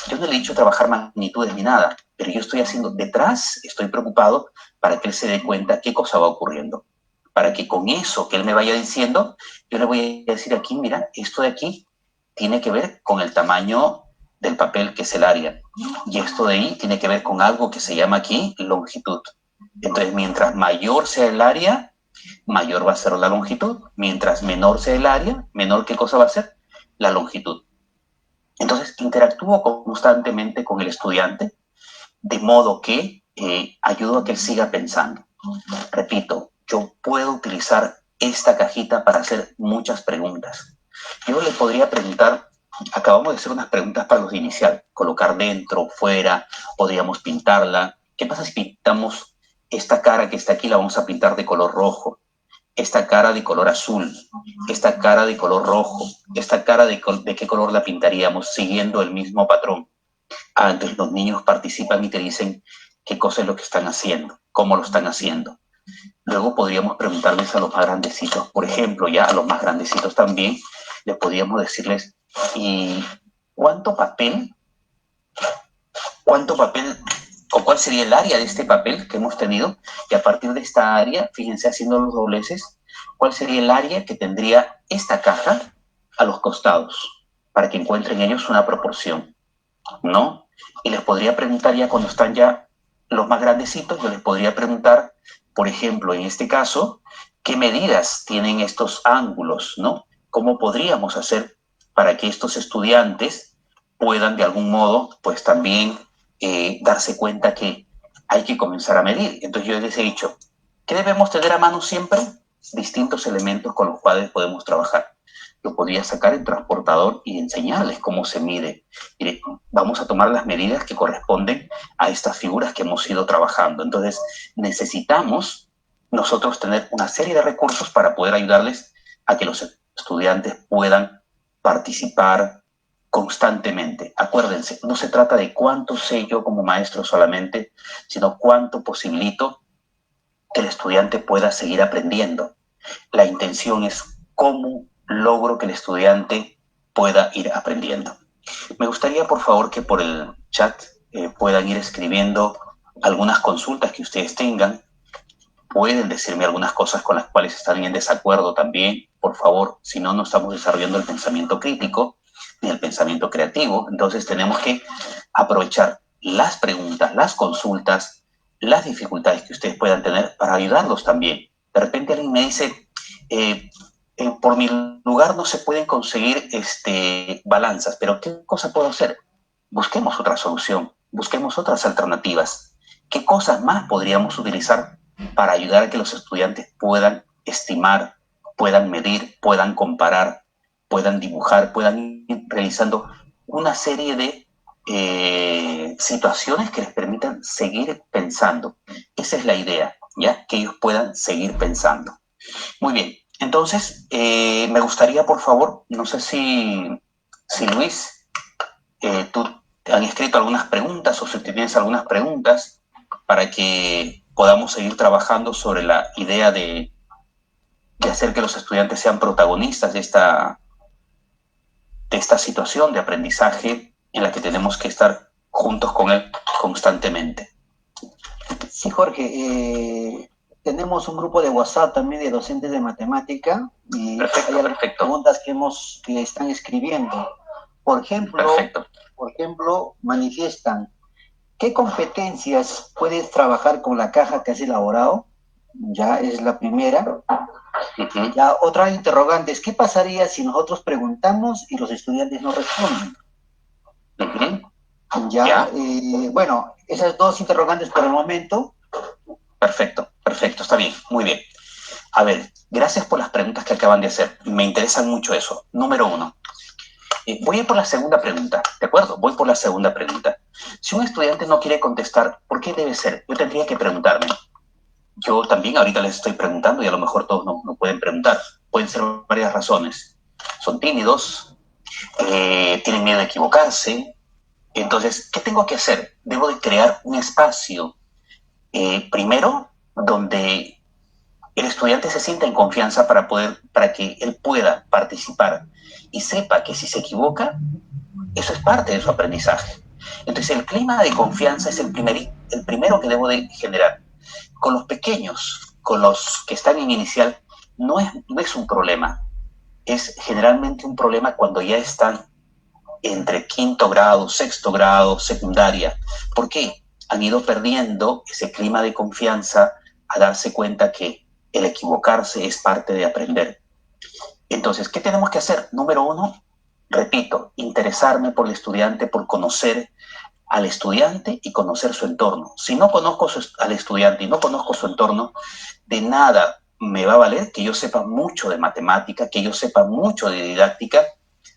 yo no le he dicho trabajar magnitudes ni nada, pero yo estoy haciendo detrás, estoy preocupado para que él se dé cuenta qué cosa va ocurriendo. Para que con eso que él me vaya diciendo, yo le voy a decir aquí, mira, esto de aquí tiene que ver con el tamaño del papel, que es el área. Y esto de ahí tiene que ver con algo que se llama aquí longitud. Entonces, mientras mayor sea el área, mayor va a ser la longitud. Mientras menor sea el área, menor qué cosa va a ser la longitud. Entonces, interactúo constantemente con el estudiante, de modo que ayudo a que él siga pensando. Repito, yo puedo utilizar esta cajita para hacer muchas preguntas. Yo le podría preguntar, acabamos de hacer unas preguntas para los de inicial, colocar dentro, fuera, podríamos pintarla. ¿Qué pasa si pintamos esta cara que está aquí, la vamos a pintar de color rojo? Esta cara de color azul, esta cara de color rojo, esta cara de qué color la pintaríamos siguiendo el mismo patrón. Ah, entonces los niños participan y te dicen qué cosa es lo que están haciendo, cómo lo están haciendo. Luego podríamos preguntarles a los más grandecitos, por ejemplo, ya a los más grandecitos también, les podríamos decirles, ¿y cuánto papel, o cuál sería el área de este papel que hemos tenido? Y a partir de esta área, fíjense haciendo los dobleces, ¿cuál sería el área que tendría esta caja a los costados? Para que encuentren ellos una proporción, ¿no? Y les podría preguntar ya cuando están ya los más grandecitos, yo les podría preguntar, por ejemplo, en este caso, ¿qué medidas tienen estos ángulos, ¿no? ¿Cómo podríamos hacer para que estos estudiantes puedan de algún modo, pues también darse cuenta que hay que comenzar a medir? Entonces yo les he dicho, ¿qué debemos tener a mano siempre? Distintos elementos con los cuales podemos trabajar. Lo podría sacar el transportador y enseñarles cómo se mide. Mire, vamos a tomar las medidas que corresponden a estas figuras que hemos ido trabajando. Entonces, necesitamos nosotros tener una serie de recursos para poder ayudarles a que los estudiantes puedan participar constantemente. Acuérdense, no se trata de cuánto sé yo como maestro solamente, sino cuánto posibilito que el estudiante pueda seguir aprendiendo. La intención es cómo logro que el estudiante pueda ir aprendiendo. Me gustaría, por favor, que por el chat puedan ir escribiendo algunas consultas que ustedes tengan. Pueden decirme algunas cosas con las cuales están en desacuerdo también. Por favor, si no, no estamos desarrollando el pensamiento crítico ni el pensamiento creativo. Entonces tenemos que aprovechar las preguntas, las consultas, las dificultades que ustedes puedan tener para ayudarlos también. De repente alguien me dice, por mi lugar no se pueden conseguir balanzas, pero ¿qué cosa puedo hacer? Busquemos otra solución, busquemos otras alternativas. ¿Qué cosas más podríamos utilizar para ayudar a que los estudiantes puedan estimar, puedan medir, puedan comparar, puedan dibujar, puedan ir realizando una serie de situaciones que les permitan seguir pensando? Esa es la idea, ¿ya? Que ellos puedan seguir pensando. Muy bien, Entonces, me gustaría, por favor, no sé si Luis, tú te han escrito algunas preguntas o si tienes algunas preguntas para que podamos seguir trabajando sobre la idea de hacer que los estudiantes sean protagonistas de esta situación de aprendizaje en la que tenemos que estar juntos con él constantemente. Sí, Jorge, tenemos un grupo de WhatsApp también de docentes de matemática y Perfecto, hay perfecto. preguntas que están escribiendo. Por ejemplo, Perfecto. manifiestan, ¿qué competencias puedes trabajar con la caja que has elaborado? Ya es la primera. Ya otra interrogante es, ¿qué pasaría si nosotros preguntamos y los estudiantes no responden? Ya, bueno, esas dos interrogantes por el momento. Perfecto, perfecto, está bien, muy bien. A ver, gracias por las preguntas que acaban de hacer. Me interesan mucho eso. Número uno. Voy a ir por la segunda pregunta, ¿de acuerdo? Voy por la segunda pregunta. Si un estudiante no quiere contestar, ¿por qué debe ser? Yo tendría que preguntarme. Yo también ahorita les estoy preguntando y a lo mejor todos no pueden preguntar. Pueden ser varias razones. Son tímidos, tienen miedo de equivocarse. Entonces, ¿qué tengo que hacer? Debo de crear un espacio, primero, donde el estudiante se sienta en confianza para que él pueda participar y sepa que si se equivoca, eso es parte de su aprendizaje. Entonces, el clima de confianza es el primero que debo de generar. Con los pequeños, con los que están en inicial, no es un problema. Es generalmente un problema cuando ya están entre quinto grado, sexto grado, secundaria. ¿Por qué? Han ido perdiendo ese clima de confianza a darse cuenta que el equivocarse es parte de aprender. Entonces, ¿qué tenemos que hacer? Número uno, repito, interesarme por el estudiante, por conocer al estudiante y conocer su entorno. Si no conozco al estudiante y no conozco su entorno, de nada me va a valer que yo sepa mucho de matemática, que yo sepa mucho de didáctica,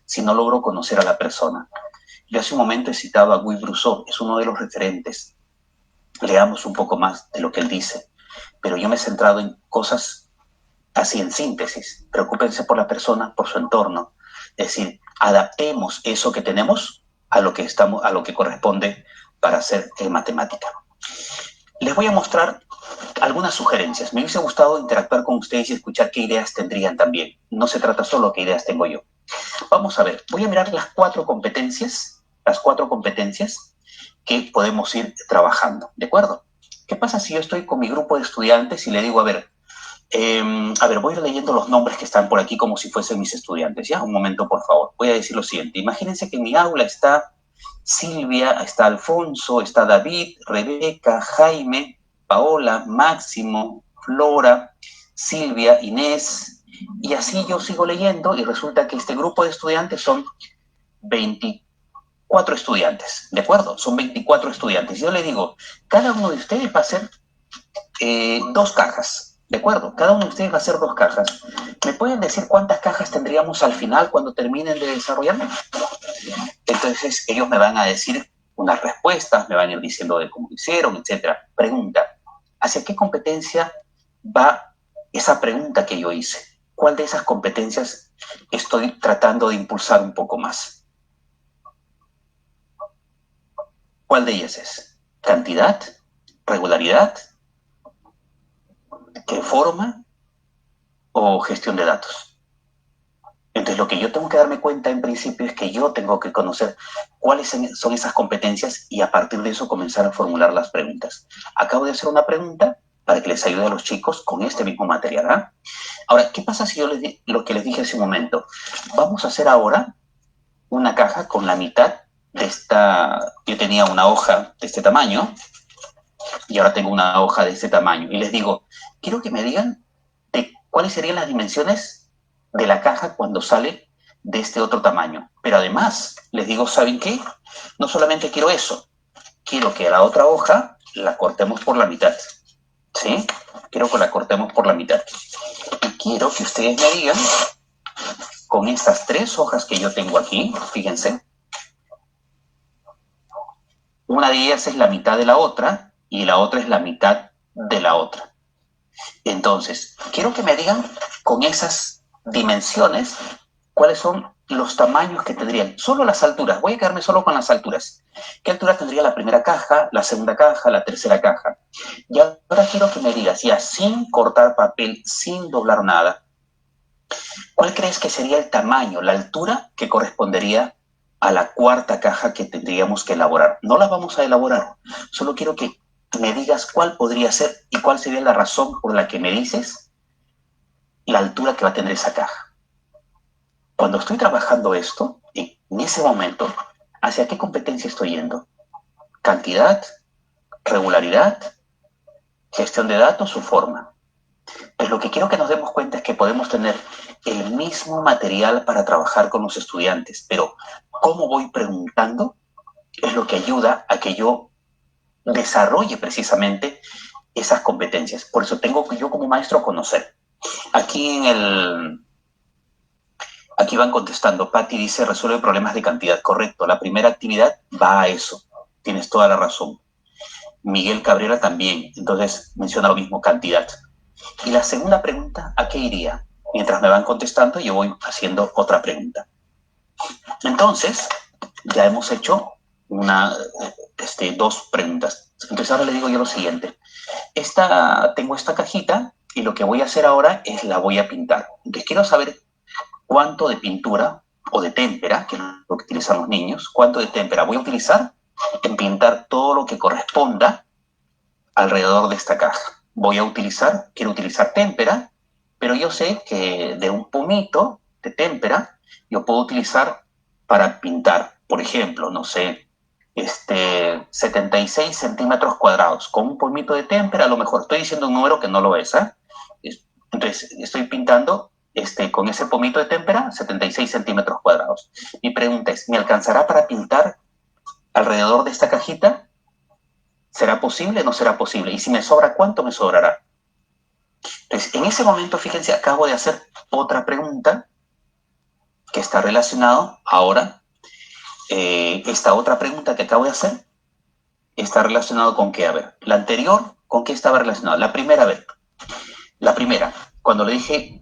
si no logro conocer a la persona. Yo hace un momento he citado a Guy Brusson, es uno de los referentes. Leamos un poco más de lo que él dice. Pero yo me he centrado en cosas así en síntesis. Preocúpense por la persona, por su entorno. Es decir, adaptemos eso que tenemos a lo que corresponde para hacer matemática. Les voy a mostrar algunas sugerencias. Me hubiese gustado interactuar con ustedes y escuchar qué ideas tendrían también. No se trata solo de qué ideas tengo yo. Vamos a ver, voy a mirar las cuatro competencias que podemos ir trabajando, ¿de acuerdo? ¿Qué pasa si yo estoy con mi grupo de estudiantes y le digo, a ver, voy a ir leyendo los nombres que están por aquí como si fuesen mis estudiantes, ¿ya? Un momento, por favor. Voy a decir lo siguiente. Imagínense que en mi aula está Silvia, está Alfonso, está David, Rebeca, Jaime, Paola, Máximo, Flora, Silvia, Inés, y así yo sigo leyendo y resulta que este grupo de estudiantes son 24 estudiantes, ¿de acuerdo? Son 24 estudiantes. Yo le digo, cada uno de ustedes va a hacer dos cajas, ¿de acuerdo? Cada uno de ustedes va a hacer dos cajas. ¿Me pueden decir cuántas cajas tendríamos al final cuando terminen de desarrollar? Entonces ellos me van a decir unas respuestas, me van a ir diciendo de cómo hicieron, etcétera. Pregunta, ¿hacia qué competencia va esa pregunta que yo hice? ¿Cuál de esas competencias estoy tratando de impulsar un poco más? ¿Cuál de ellas es? ¿Cantidad? ¿Regularidad? ¿Qué forma? ¿O gestión de datos? Entonces, lo que yo tengo que darme cuenta en principio es que yo tengo que conocer cuáles son esas competencias y a partir de eso comenzar a formular las preguntas. Acabo de hacer una pregunta para que les ayude a los chicos con este mismo material. ¿Ah? Ahora, ¿qué pasa si yo lo que les dije hace un momento? Vamos a hacer ahora una caja con la mitad de esta. Yo tenía una hoja de este tamaño y ahora tengo una hoja de este tamaño. Y les digo, quiero que me digan de cuáles serían las dimensiones de la caja cuando sale de este otro tamaño. Pero además, les digo, ¿saben qué? No solamente quiero eso, quiero que la otra hoja la cortemos por la mitad. ¿Sí? Quiero que la cortemos por la mitad. Y quiero que ustedes me digan, con estas tres hojas que yo tengo aquí, fíjense, una de ellas es la mitad de la otra y la otra es la mitad de la otra. Entonces, quiero que me digan con esas dimensiones cuáles son los tamaños que tendrían. Solo las alturas. Voy a quedarme solo con las alturas. ¿Qué altura tendría la primera caja, la segunda caja, la tercera caja? Y ahora quiero que me digas, ya sin cortar papel, sin doblar nada, ¿cuál crees que sería el tamaño, la altura que correspondería a la cuarta caja que tendríamos que elaborar? No la vamos a elaborar. Solo quiero que me digas cuál podría ser y cuál sería la razón por la que me dices la altura que va a tener esa caja. Cuando estoy trabajando esto, en ese momento, ¿hacia qué competencia estoy yendo? ¿Cantidad? ¿Regularidad? ¿Gestión de datos o forma? Pues lo que quiero que nos demos cuenta es que podemos tener el mismo material para trabajar con los estudiantes, pero cómo voy preguntando es lo que ayuda a que yo desarrolle precisamente esas competencias. Por eso tengo que yo como maestro conocer. Aquí van contestando. Patti dice, resuelve problemas de cantidad. Correcto. La primera actividad va a eso. Tienes toda la razón. Miguel Cabrera también. Entonces menciona lo mismo, cantidad. Y la segunda pregunta, ¿a qué iría? Mientras me van contestando, yo voy haciendo otra pregunta. Entonces, ya hemos hecho dos preguntas. Entonces ahora le digo yo lo siguiente. Tengo esta cajita y lo que voy a hacer ahora es la voy a pintar. Entonces quiero saber cuánto de pintura o de témpera, que es lo que utilizan los niños, cuánto de témpera voy a utilizar en pintar todo lo que corresponda alrededor de esta caja. Quiero utilizar témpera, pero yo sé que de un pomito de témpera yo puedo utilizar para pintar, por ejemplo, no sé, 76 centímetros cuadrados. Con un pomito de témpera, a lo mejor estoy diciendo un número que no lo es, ¿eh? Entonces, estoy pintando con ese pomito de témpera 76 centímetros cuadrados. Mi pregunta es, ¿me alcanzará para pintar alrededor de esta cajita? ¿Será posible o no será posible? Y si me sobra, ¿cuánto me sobrará? Entonces, en ese momento, fíjense, acabo de hacer otra pregunta que está relacionada ahora. Esta otra pregunta que acabo de hacer está relacionada con qué, a ver. La anterior, ¿con qué estaba relacionada? La primera, a ver. La primera, cuando le dije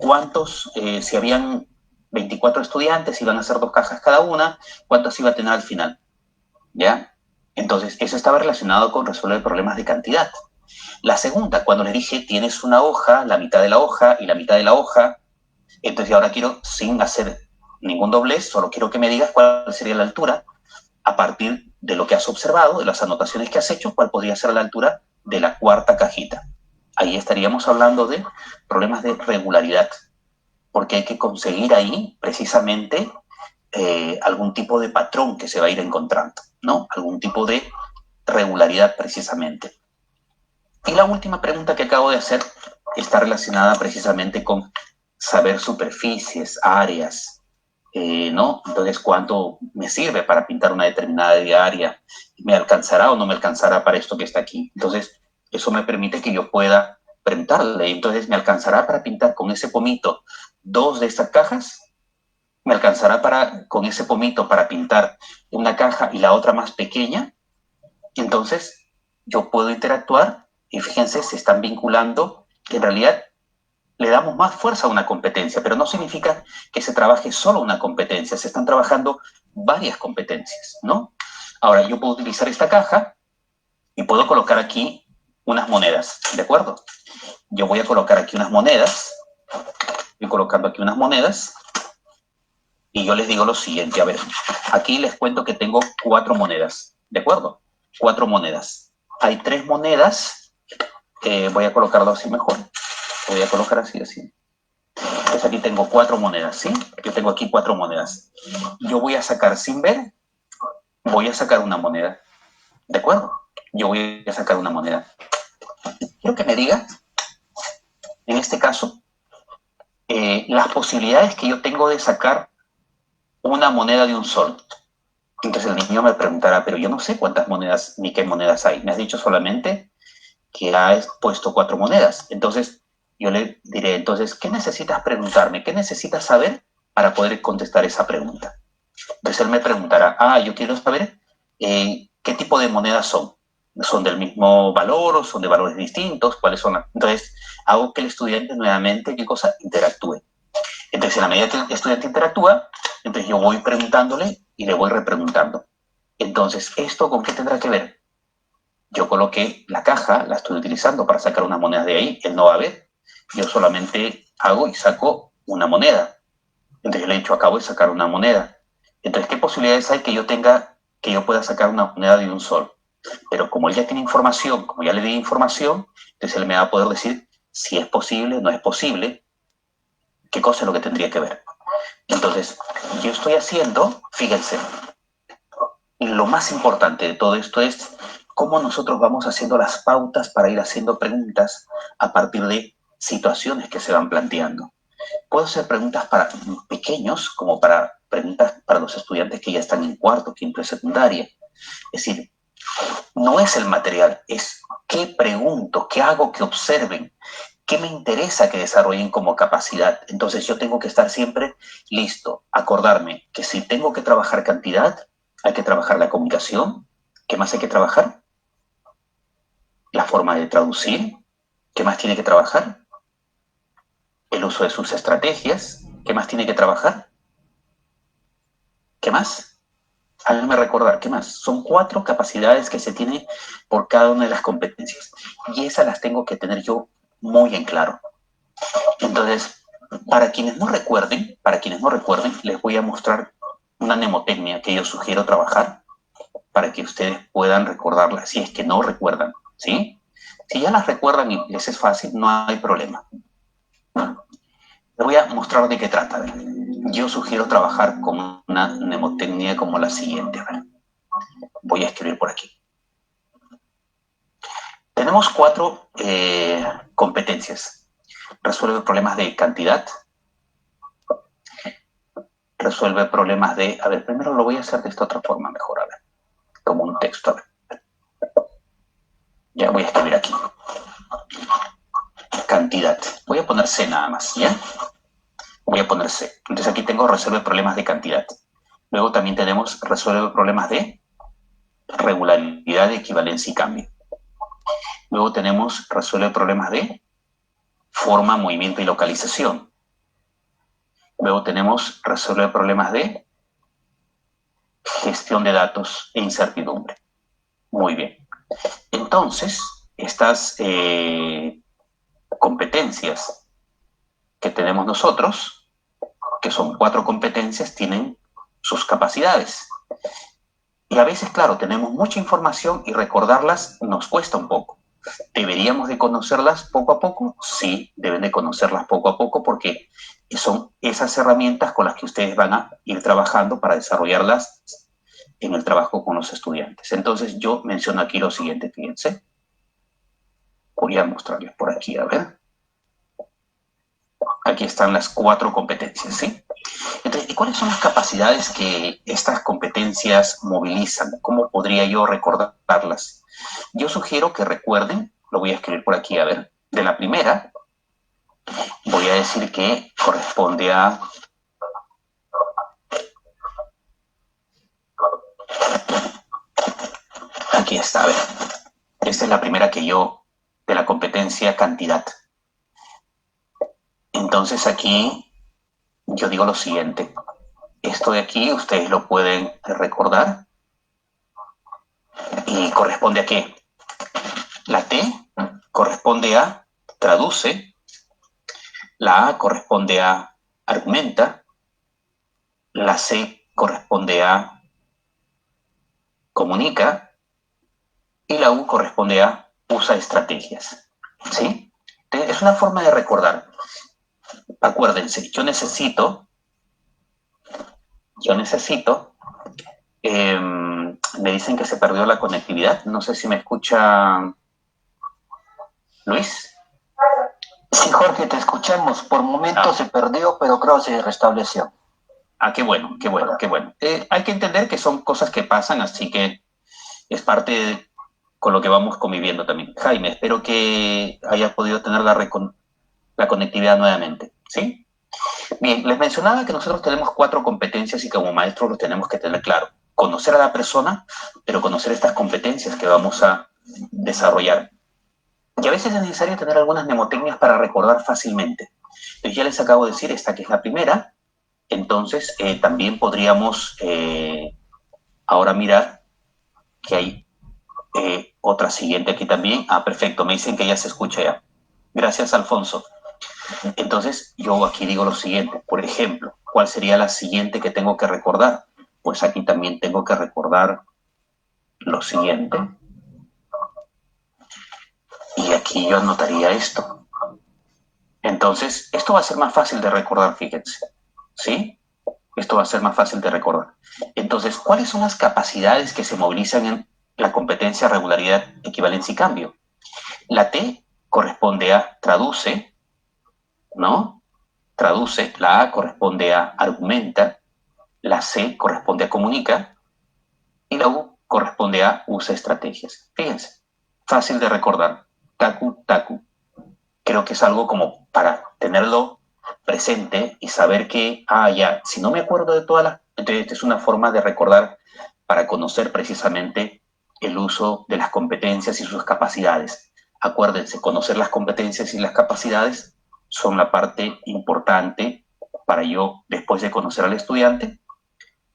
si habían 24 estudiantes, iban a hacer 2 cajas cada una, ¿cuántas iba a tener al final? ¿Ya? Entonces, eso estaba relacionado con resolver problemas de cantidad. La segunda, cuando le dije, tienes una hoja, la mitad de la hoja y la mitad de la hoja, entonces ahora quiero, sin hacer ningún doblez, solo quiero que me digas cuál sería la altura a partir de lo que has observado, de las anotaciones que has hecho, cuál podría ser la altura de la cuarta cajita. Ahí estaríamos hablando de problemas de regularidad, porque hay que conseguir ahí precisamente algún tipo de patrón que se va a ir encontrando, ¿no? Algún tipo de regularidad precisamente. Y la última pregunta que acabo de hacer está relacionada precisamente con saber superficies, áreas, ¿no? Entonces, ¿cuánto me sirve para pintar una determinada área? ¿Me alcanzará o no me alcanzará para esto que está aquí? Entonces, eso me permite que yo pueda preguntarle. Entonces, ¿me alcanzará para pintar con ese pomito 2 de estas cajas? ¿Me alcanzará con ese pomito para pintar una caja y la otra más pequeña? Entonces, yo puedo interactuar y fíjense, se están vinculando, que en realidad le damos más fuerza a una competencia, pero no significa que se trabaje solo una competencia, se están trabajando varias competencias, ¿no? Ahora, yo puedo utilizar esta caja y puedo colocar aquí unas monedas, ¿de acuerdo? Yo voy a colocar aquí unas monedas, estoy colocando aquí unas monedas, y yo les digo lo siguiente, a ver, aquí les cuento que tengo 4 monedas, ¿de acuerdo? 4 monedas. Hay 3 monedas, voy a colocarlo así mejor, voy a colocar así. Entonces aquí tengo 4 monedas, ¿sí? Yo tengo aquí 4 monedas. Yo voy a sacar sin ver, voy a sacar una moneda, ¿de acuerdo? Yo voy a sacar una moneda. Quiero que me diga, en este caso, las posibilidades que yo tengo de sacar una moneda de un sol. Entonces el niño me preguntará, pero yo no sé cuántas monedas ni qué monedas hay. Me has dicho solamente que has puesto 4 monedas. Entonces yo le diré, entonces, ¿qué necesitas preguntarme? ¿Qué necesitas saber para poder contestar esa pregunta? Entonces él me preguntará, yo quiero saber qué tipo de monedas son. ¿Son del mismo valor o son de valores distintos? ¿Cuáles son? Entonces, hago que el estudiante nuevamente, ¿qué cosa? Interactúe. Entonces, en la medida que el estudiante interactúa, entonces yo voy preguntándole y le voy repreguntando. Entonces, ¿esto con qué tendrá que ver? Yo coloqué la caja, la estoy utilizando para sacar una moneda de ahí, él no va a ver. Yo solamente hago y saco una moneda. Entonces, yo le he dicho, acabo de sacar una moneda. Entonces, ¿qué posibilidades hay que yo pueda sacar una moneda de un sol? Pero como él ya tiene información, como ya le di información, entonces él me va a poder decir si es posible, no es posible, qué cosa es lo que tendría que ver. Entonces, yo estoy haciendo, fíjense, lo más importante de todo esto es cómo nosotros vamos haciendo las pautas para ir haciendo preguntas a partir de situaciones que se van planteando. Puedo hacer preguntas para pequeños, como para preguntas para los estudiantes que ya están en cuarto, quinto de secundaria. Es decir, no es el material, es qué pregunto, qué hago que observen, qué me interesa que desarrollen como capacidad. Entonces yo tengo que estar siempre listo, acordarme que si tengo que trabajar cantidad, hay que trabajar la comunicación. ¿Qué más hay que trabajar? La forma de traducir. ¿Qué más tiene que trabajar? El uso de sus estrategias. ¿Qué más tiene que trabajar? ¿Qué más? Háganme recordar, ¿qué más? Son 4 capacidades que se tienen por cada una de las competencias. Y esas las tengo que tener yo muy en claro. Entonces, para quienes no recuerden, les voy a mostrar una mnemotecnia que yo sugiero trabajar para que ustedes puedan recordarla, si es que no recuerdan, ¿sí? Si ya las recuerdan y les es fácil, no hay problema. Les voy a mostrar de qué trata. Yo sugiero trabajar con una mnemotecnia como la siguiente. Voy a escribir por aquí. Tenemos 4 competencias. Resuelve problemas de cantidad. Resuelve problemas de... A ver, primero lo voy a hacer de esta otra forma mejor, a ver. Como un texto, a ver. Ya voy a escribir aquí. Cantidad. Voy a poner C nada más, ¿ya? Voy a poner C. Entonces aquí tengo resuelve problemas de cantidad. Luego también tenemos resuelve problemas de regularidad, equivalencia y cambio. Luego tenemos resuelve problemas de forma, movimiento y localización. Luego tenemos resuelve problemas de gestión de datos e incertidumbre. Muy bien. Entonces, estas competencias que tenemos nosotros, que son 4 competencias, tienen sus capacidades. Y a veces, claro, tenemos mucha información y recordarlas nos cuesta un poco. ¿Deberíamos de conocerlas poco a poco? Sí, deben de conocerlas poco a poco porque son esas herramientas con las que ustedes van a ir trabajando para desarrollarlas en el trabajo con los estudiantes. Entonces yo menciono aquí lo siguiente, fíjense. Voy a mostrarles por aquí, a ver. Aquí están las 4 competencias, ¿sí? Entonces, ¿y cuáles son las capacidades que estas competencias movilizan? ¿Cómo podría yo recordarlas? Yo sugiero que recuerden, lo voy a escribir por aquí, a ver, de la primera, voy a decir que corresponde a... Aquí está, a ver. Esta es la primera que yo, de la competencia cantidad. Entonces aquí yo digo lo siguiente. Esto de aquí ustedes lo pueden recordar. ¿Y corresponde a qué? La T corresponde a traduce. La A corresponde a argumenta. La C corresponde a comunica. Y la U corresponde a usa estrategias. ¿Sí? Entonces, es una forma de recordar. Acuérdense, yo necesito, me dicen que se perdió la conectividad. No sé si me escucha Luis. Sí, Jorge, te escuchamos. Por momentos se perdió, pero creo que se restableció. Ah, qué bueno, qué bueno, qué bueno. Hay que entender que son cosas que pasan, así que es parte con lo que vamos conviviendo también. Jaime, espero que haya podido tener la conectividad nuevamente, ¿sí? Bien, les mencionaba que nosotros tenemos 4 competencias y como maestros los tenemos que tener claro. Conocer a la persona, pero conocer estas competencias que vamos a desarrollar. Y a veces es necesario tener algunas mnemotecnias para recordar fácilmente. Entonces ya les acabo de decir, esta que es la primera. Entonces también podríamos ahora mirar que hay otra siguiente aquí también. Ah, perfecto, me dicen que ya se escucha ya. Gracias, Alfonso. Entonces yo aquí digo lo siguiente, por ejemplo, ¿cuál sería la siguiente que tengo que recordar? Pues aquí también tengo que recordar lo siguiente. Y aquí yo anotaría esto. Entonces, esto va a ser más fácil de recordar, fíjense. ¿Sí? Esto va a ser más fácil de recordar. Entonces, ¿cuáles son las capacidades que se movilizan en la competencia, regularidad, equivalencia y cambio? La T corresponde a traduce, ¿no? Traduce. La A corresponde a argumenta. La C corresponde a comunica. Y la U corresponde a usa estrategias. Fíjense, fácil de recordar. Taku, taku. Creo que es algo como para tenerlo presente y saber que, ya, si no me acuerdo de todas las... Entonces, esta es una forma de recordar para conocer precisamente el uso de las competencias y sus capacidades. Acuérdense, conocer las competencias y las capacidades son la parte importante para yo, después de conocer al estudiante,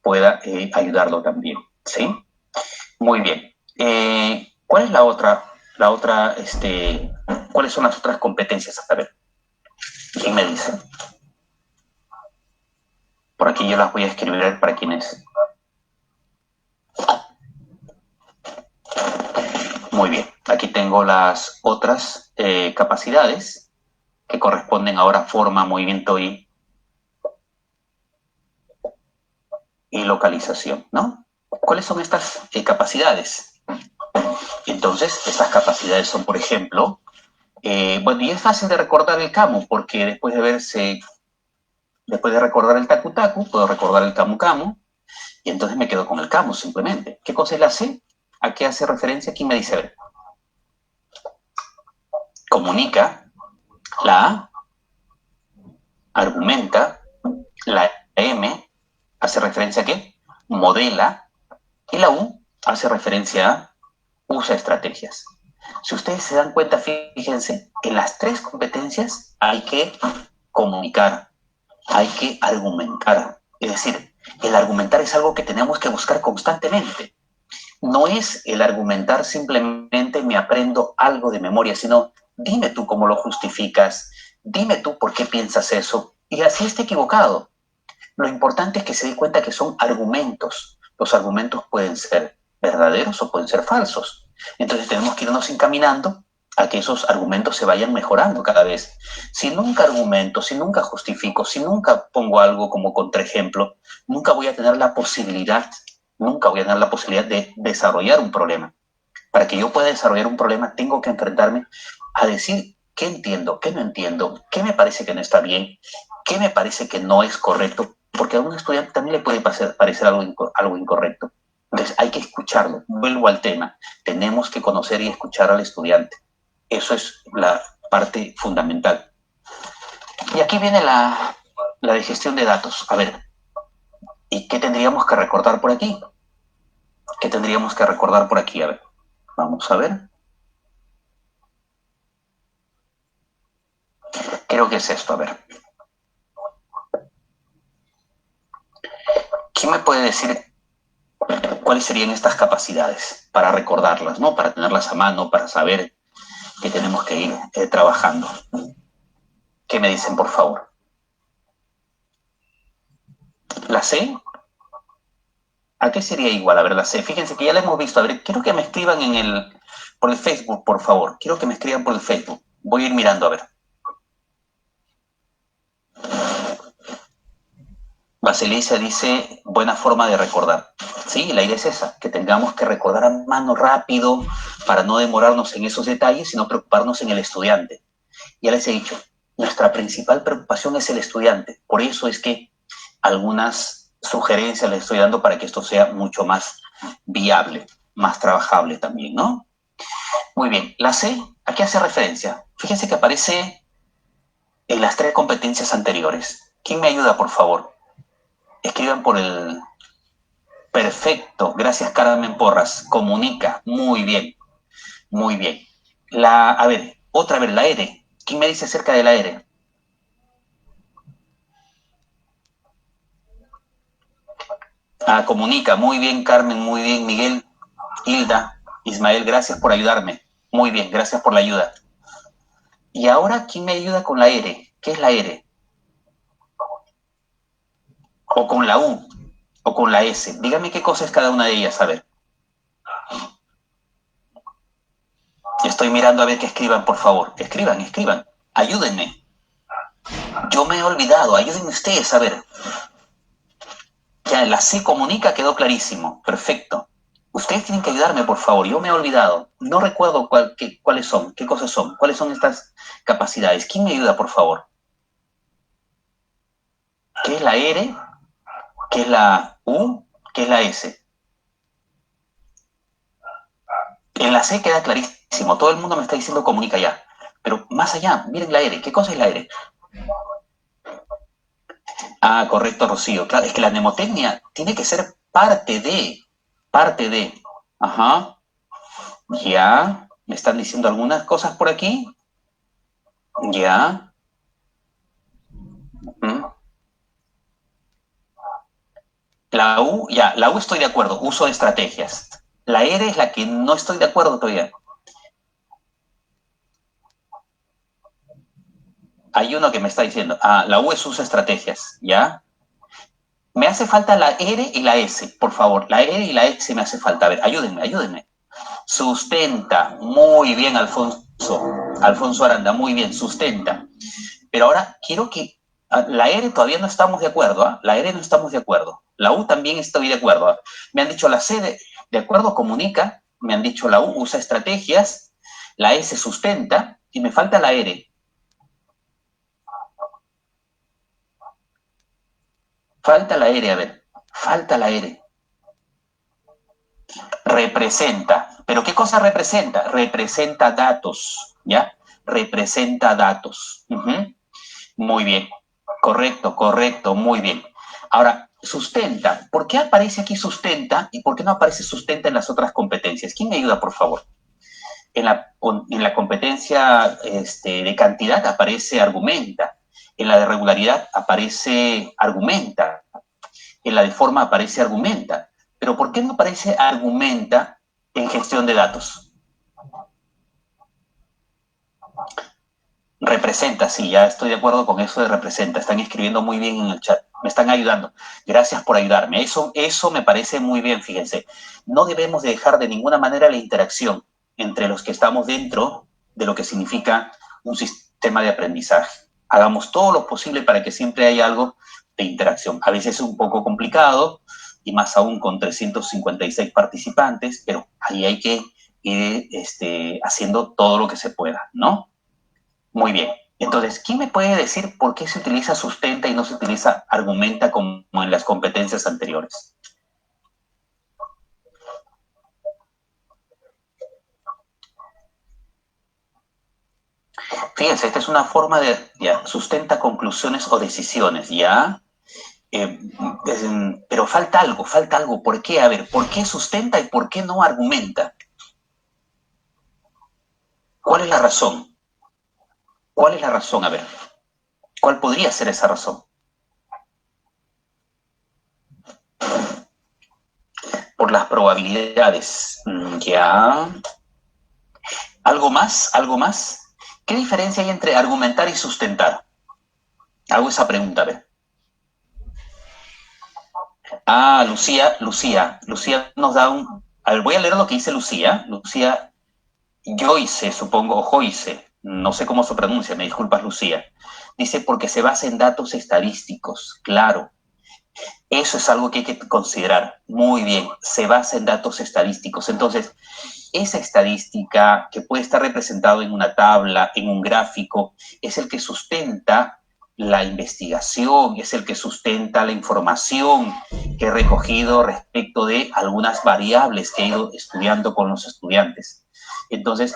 pueda ayudarlo también, ¿sí? Muy bien. ¿Cuál es la otra, cuáles son las otras competencias? A ver, ¿quién me dice? Por aquí yo las voy a escribir para quienes. Muy bien. Aquí tengo las otras capacidades que corresponden ahora a forma, movimiento y localización, ¿no? ¿Cuáles son estas capacidades? Entonces, estas capacidades son, por ejemplo, bueno, y es fácil de recordar el camu, porque después de recordar el taku taku, puedo recordar el camu camu, y entonces me quedo con el camu simplemente. ¿Qué cosa es la C? ¿A qué hace referencia? ¿Quién me dice? A ver. Comunica. La A argumenta. La M hace referencia a qué? Modela. Y la U hace referencia a usa estrategias. Si ustedes se dan cuenta, fíjense, en las tres competencias hay que comunicar, hay que argumentar. Es decir, el argumentar es algo que tenemos que buscar constantemente. No es el argumentar simplemente me aprendo algo de memoria, sino dime tú cómo lo justificas, dime tú por qué piensas eso, y así esté equivocado. Lo importante es que se dé cuenta que son argumentos. Los argumentos pueden ser verdaderos o pueden ser falsos. Entonces tenemos que irnos encaminando a que esos argumentos se vayan mejorando cada vez. Si nunca argumento, si nunca justifico, si nunca pongo algo como contraejemplo, nunca voy a tener la posibilidad de desarrollar un problema. Para que yo pueda desarrollar un problema, tengo que enfrentarme a decir qué entiendo, qué no entiendo, qué me parece que no está bien, qué me parece que no es correcto, porque a un estudiante también le puede parecer algo incorrecto. Entonces hay que escucharlo. Vuelvo al tema. Tenemos que conocer y escuchar al estudiante. Eso es la parte fundamental. Y aquí viene la de gestión de datos. A ver, ¿y qué tendríamos que recordar por aquí? ¿Qué tendríamos que recordar por aquí? A ver, vamos a ver. Creo que es esto, a ver. ¿Quién me puede decir cuáles serían estas capacidades para recordarlas, ¿no? Para tenerlas a mano, para saber que tenemos que ir trabajando. ¿Qué me dicen, por favor? ¿La C? ¿A qué sería igual? A ver, la C. Fíjense que ya la hemos visto. A ver, quiero que me escriban por el Facebook, por favor. Quiero que me escriban por el Facebook. Voy a ir mirando, a ver. Basilicia dice, buena forma de recordar. Sí, la idea es esa, que tengamos que recordar a mano rápido para no demorarnos en esos detalles, sino preocuparnos en el estudiante. Ya les he dicho, nuestra principal preocupación es el estudiante. Por eso es que algunas sugerencias les estoy dando para que esto sea mucho más viable, más trabajable también, ¿no? Muy bien, la C, ¿a qué hace referencia? Fíjense que aparece en las tres competencias anteriores. ¿Quién me ayuda, por favor? Escriban por el... Perfecto, gracias Carmen Porras. Comunica, muy bien. Muy bien. A ver, otra vez, la R. ¿Quién me dice acerca de la R? Ah, comunica. Muy bien, Carmen. Muy bien, Miguel, Hilda, Ismael. Gracias por ayudarme. Muy bien, gracias por la ayuda. Y ahora, ¿quién me ayuda con la R? ¿Qué es la R? O con la U, o con la S. Dígame qué cosa es cada una de ellas, a ver. Estoy mirando a ver que escriban, por favor. Escriban, escriban. Ayúdenme. Yo me he olvidado. Ayúdenme ustedes, a ver. Ya, la C comunica quedó clarísimo. Perfecto. Ustedes tienen que ayudarme, por favor. Yo me he olvidado. No recuerdo cuáles son, qué cosas son, cuáles son estas capacidades. ¿Quién me ayuda, por favor? ¿Qué es la R? ¿Qué es la U? ¿Qué es la S? En la C queda clarísimo. Todo el mundo me está diciendo comunica ya. Pero más allá, miren la R. ¿Qué cosa es la R? Ah, correcto, Rocío. Claro, es que la mnemotecnia tiene que ser parte de. Ajá. Ya. ¿Me están diciendo algunas cosas por aquí? Ya. ¿Mm? La U, ya, la U estoy de acuerdo, uso de estrategias. La R es la que no estoy de acuerdo todavía. Hay uno que me está diciendo, ah, la U es uso de estrategias, ¿ya? Me hace falta la R y la S, por favor. La R y la S me hace falta. A ver, ayúdenme, ayúdenme. Sustenta, muy bien, Alfonso. Alfonso Aranda, muy bien, sustenta. Pero ahora quiero que la R todavía no estamos de acuerdo, ¿eh? La R no estamos de acuerdo. La U también estoy de acuerdo. ¿Eh? Me han dicho la C de acuerdo, comunica. Me han dicho la U usa estrategias. La S sustenta. Y me falta la R. Falta la R, a ver. Falta la R. Representa. ¿Pero qué cosa representa? Representa datos, ¿ya? Representa datos. Muy bien. Correcto, correcto, muy bien. Ahora, sustenta. ¿Por qué aparece aquí sustenta y por qué no aparece sustenta en las otras competencias? ¿Quién me ayuda, por favor? En la competencia de cantidad aparece argumenta. En la de regularidad aparece argumenta. En la de forma aparece argumenta. Pero ¿por qué no aparece argumenta en gestión de datos? Representa, sí, ya estoy de acuerdo con eso de representa. Están escribiendo muy bien en el chat. Me están ayudando. Gracias por ayudarme. Eso me parece muy bien, fíjense. No debemos de dejar de ninguna manera la interacción entre los que estamos dentro de lo que significa un sistema de aprendizaje. Hagamos todo lo posible para que siempre haya algo de interacción. A veces es un poco complicado, y más aún con 356 participantes, pero ahí hay que ir haciendo todo lo que se pueda, ¿no? Muy bien. Entonces, ¿quién me puede decir por qué se utiliza sustenta y no se utiliza argumenta como en las competencias anteriores? Fíjense, esta es una forma de, ya, sustenta conclusiones o decisiones, ¿ya? Eh, pero falta algo, falta algo. ¿Por qué? A ver, ¿por qué sustenta y por qué no argumenta? ¿Cuál es la razón? ¿Cuál es la razón? A ver, ¿cuál podría ser esa razón? Por las probabilidades, ¿ya? ¿Algo más? ¿Algo más? ¿Qué diferencia hay entre argumentar y sustentar? Hago esa pregunta, a ver. Ah, Lucía nos da un... A ver, voy a leer lo que dice Lucía. Lucía Joyce, supongo, o Joyce, no sé cómo se pronuncia, me disculpas, Lucía. Dice, porque se basa en datos estadísticos, claro. Eso es algo que hay que considerar. Muy bien, se basa en datos estadísticos. Entonces, esa estadística que puede estar representado en una tabla, en un gráfico, es el que sustenta la investigación, es el que sustenta la información que he recogido respecto de algunas variables que he ido estudiando con los estudiantes. Entonces,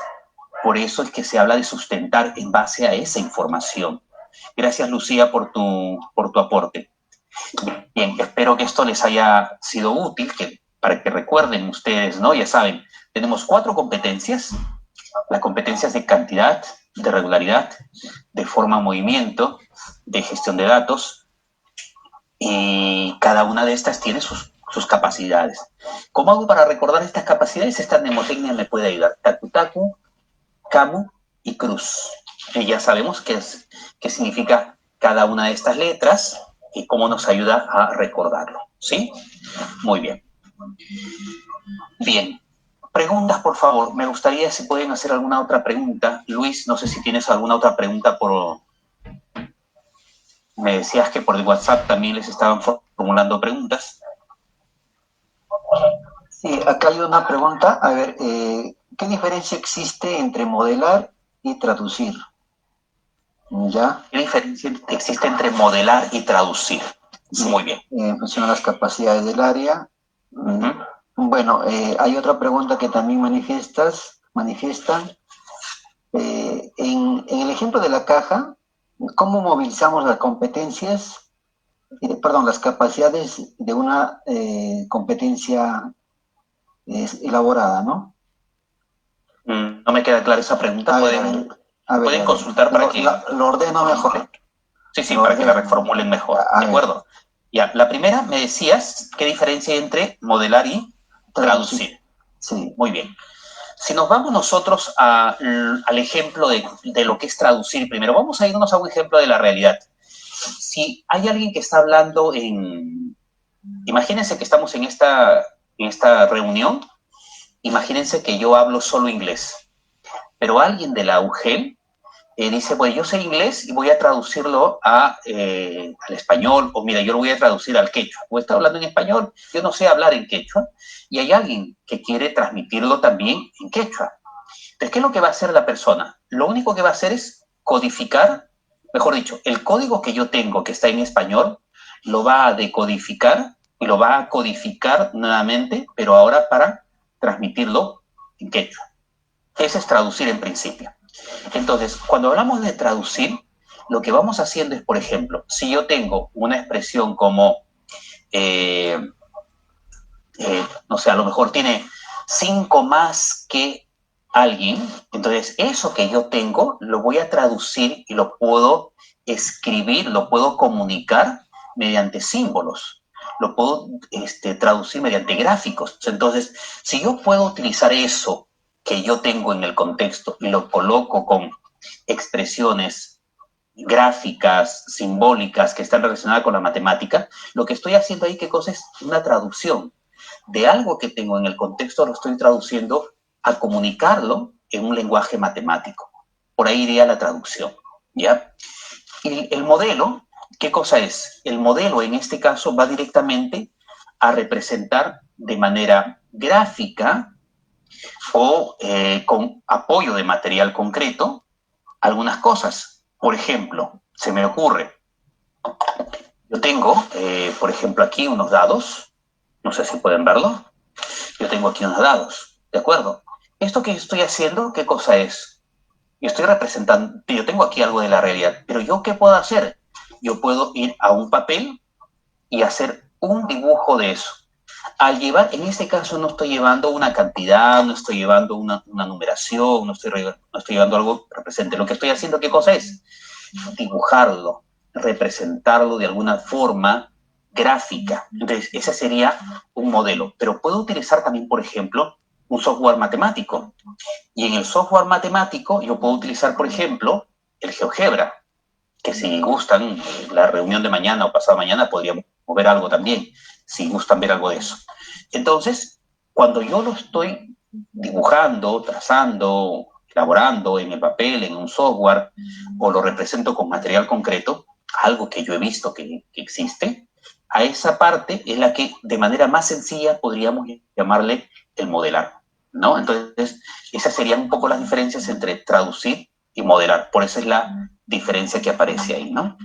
por eso es que se habla de sustentar en base a esa información. Gracias, Lucía, por tu aporte. Bien, espero que esto les haya sido útil, para que recuerden ustedes, ¿no? Ya saben, tenemos 4 competencias, Las competencias de cantidad, de regularidad, de forma, movimiento, de gestión de datos, y cada una de estas tiene sus capacidades. ¿Cómo hago para recordar estas capacidades? Esta mnemotecnia me puede ayudar. Tacu Tacu, Camu y Cruz. Y ya sabemos qué significa cada una de estas letras y cómo nos ayuda a recordarlo. ¿Sí? Muy bien. Bien. Preguntas, por favor. Me gustaría si pueden hacer alguna otra pregunta. Luis, no sé si tienes alguna otra pregunta por... Me decías que por el WhatsApp también les estaban formulando preguntas. Sí, acá hay una pregunta. A ver, ¿qué diferencia existe entre modelar y traducir? ¿Ya? ¿Qué diferencia existe entre modelar y traducir? Muy bien. En función a las capacidades del área. Bueno, hay otra pregunta que también manifiestan. En el ejemplo de la caja, ¿cómo movilizamos las competencias, las capacidades de una competencia elaborada, ¿no? No me queda clara esa pregunta. Pueden consultar para que... Lo ordeno mejor. Sí, para que la reformulen mejor. ¿De acuerdo? Ya, la primera me decías, ¿qué diferencia hay entre modelar y traducir? Sí. Muy bien. Si nos vamos nosotros al ejemplo de lo que es traducir primero, vamos a irnos a un ejemplo de la realidad. Si hay alguien que está hablando imagínense que estamos en esta reunión, imagínense que yo hablo solo inglés, pero alguien de la UGEL dice, pues yo sé inglés y voy a traducirlo al español, o mira, yo lo voy a traducir al quechua, o está hablando en español, yo no sé hablar en quechua, y hay alguien que quiere transmitirlo también en quechua. Entonces, ¿qué es lo que va a hacer la persona? Lo único que va a hacer es codificar, mejor dicho, el código que yo tengo que está en español, lo va a decodificar y lo va a codificar nuevamente, pero ahora para transmitirlo en quechua. Ese es traducir en principio. Entonces, cuando hablamos de traducir, lo que vamos haciendo es, por ejemplo, si yo tengo una expresión como, no sé, a lo mejor tiene 5 más que alguien, entonces eso que yo tengo lo voy a traducir y lo puedo escribir, lo puedo comunicar mediante símbolos, lo puedo traducir mediante gráficos. Entonces, si yo puedo utilizar eso que yo tengo en el contexto y lo coloco con expresiones gráficas, simbólicas, que están relacionadas con la matemática, lo que estoy haciendo ahí, ¿qué cosa es? Una traducción de algo que tengo en el contexto, lo estoy traduciendo a comunicarlo en un lenguaje matemático. Por ahí iría la traducción, ¿ya? Y el modelo, ¿qué cosa es? El modelo, en este caso, va directamente a representar de manera gráfica o con apoyo de material concreto algunas cosas. Por ejemplo, se me ocurre, yo tengo, por ejemplo, aquí unos dados, no sé si pueden verlo, yo tengo aquí unos dados, ¿de acuerdo? Esto que estoy haciendo, ¿qué cosa es? Yo estoy representando, yo tengo aquí algo de la realidad, pero ¿yo qué puedo hacer? Yo puedo ir a un papel y hacer un dibujo de eso. Al llevar, en este caso no estoy llevando una cantidad, no estoy llevando una numeración, no estoy llevando algo que represente. Lo que estoy haciendo, ¿qué cosa es? Dibujarlo, representarlo de alguna forma gráfica. Entonces, ese sería un modelo. Pero puedo utilizar también, por ejemplo, un software matemático. Y en el software matemático yo puedo utilizar, por ejemplo, el GeoGebra, que si gustan, la reunión de mañana o pasado mañana podríamos ver algo también, si gustan ver algo de eso. Entonces, cuando yo lo estoy dibujando, trazando, elaborando en el papel, en un software, o lo represento con material concreto, algo que yo he visto que existe, a esa parte es la que de manera más sencilla podríamos llamarle el modelar, ¿no? Entonces, esas serían un poco las diferencias entre traducir y modelar. Por eso es la diferencia que aparece ahí, ¿no?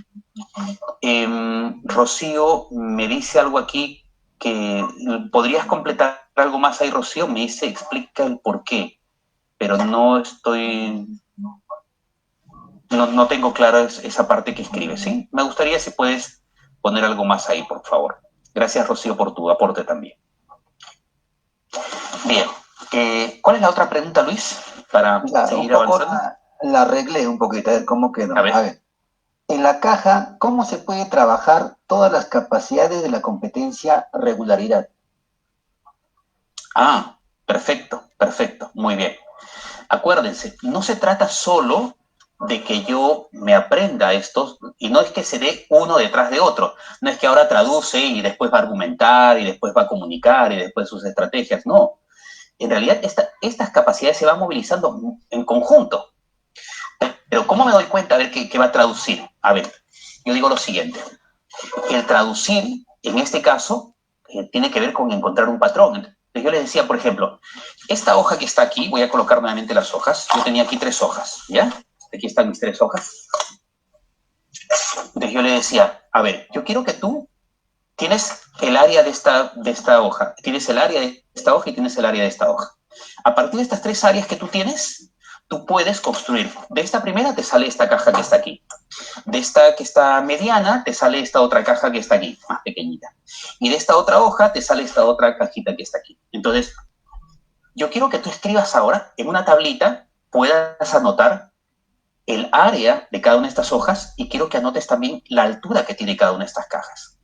Rocío me dice algo aquí que podrías completar algo más ahí, Rocío. Me dice, explica el por qué, pero no estoy, no tengo clara esa parte que escribe, ¿sí? Me gustaría si puedes poner algo más ahí, por favor. Gracias, Rocío, por tu aporte también. Bien, ¿cuál es la otra pregunta, Luis? para Ya, un seguir poco avanzando. la arreglé un poquito, a ver cómo quedó. A A ver. ver, en la caja, ¿cómo se puede trabajar todas las capacidades de la competencia regularidad? Ah, perfecto, perfecto, muy bien. Acuérdense, no se trata solo de que yo me aprenda estos, y no es que se dé uno detrás de otro, no es que ahora traduce y después va a argumentar y después va a comunicar y después sus estrategias, no. En realidad estas capacidades se van movilizando en conjunto. Pero ¿cómo me doy cuenta a ver qué va a traducir? A ver, yo digo lo siguiente, el traducir, en este caso, tiene que ver con encontrar un patrón. Entonces, yo le decía, por ejemplo, esta hoja que está aquí, voy a colocar nuevamente las hojas. Yo tenía aquí 3 hojas, ¿ya? Aquí están mis 3 hojas. Entonces yo le decía, a ver, yo quiero que tú tienes el área de esta hoja, tienes el área de esta hoja y tienes el área de esta hoja. A partir de estas 3 áreas que tú tienes, tú puedes construir. De esta primera te sale esta caja que está aquí. De esta que está mediana te sale esta otra caja que está aquí, más pequeñita. Y de esta otra hoja te sale esta otra cajita que está aquí. Entonces, yo quiero que tú escribas ahora en una tablita, puedas anotar el área de cada una de estas hojas y quiero que anotes también la altura que tiene cada una de estas cajas.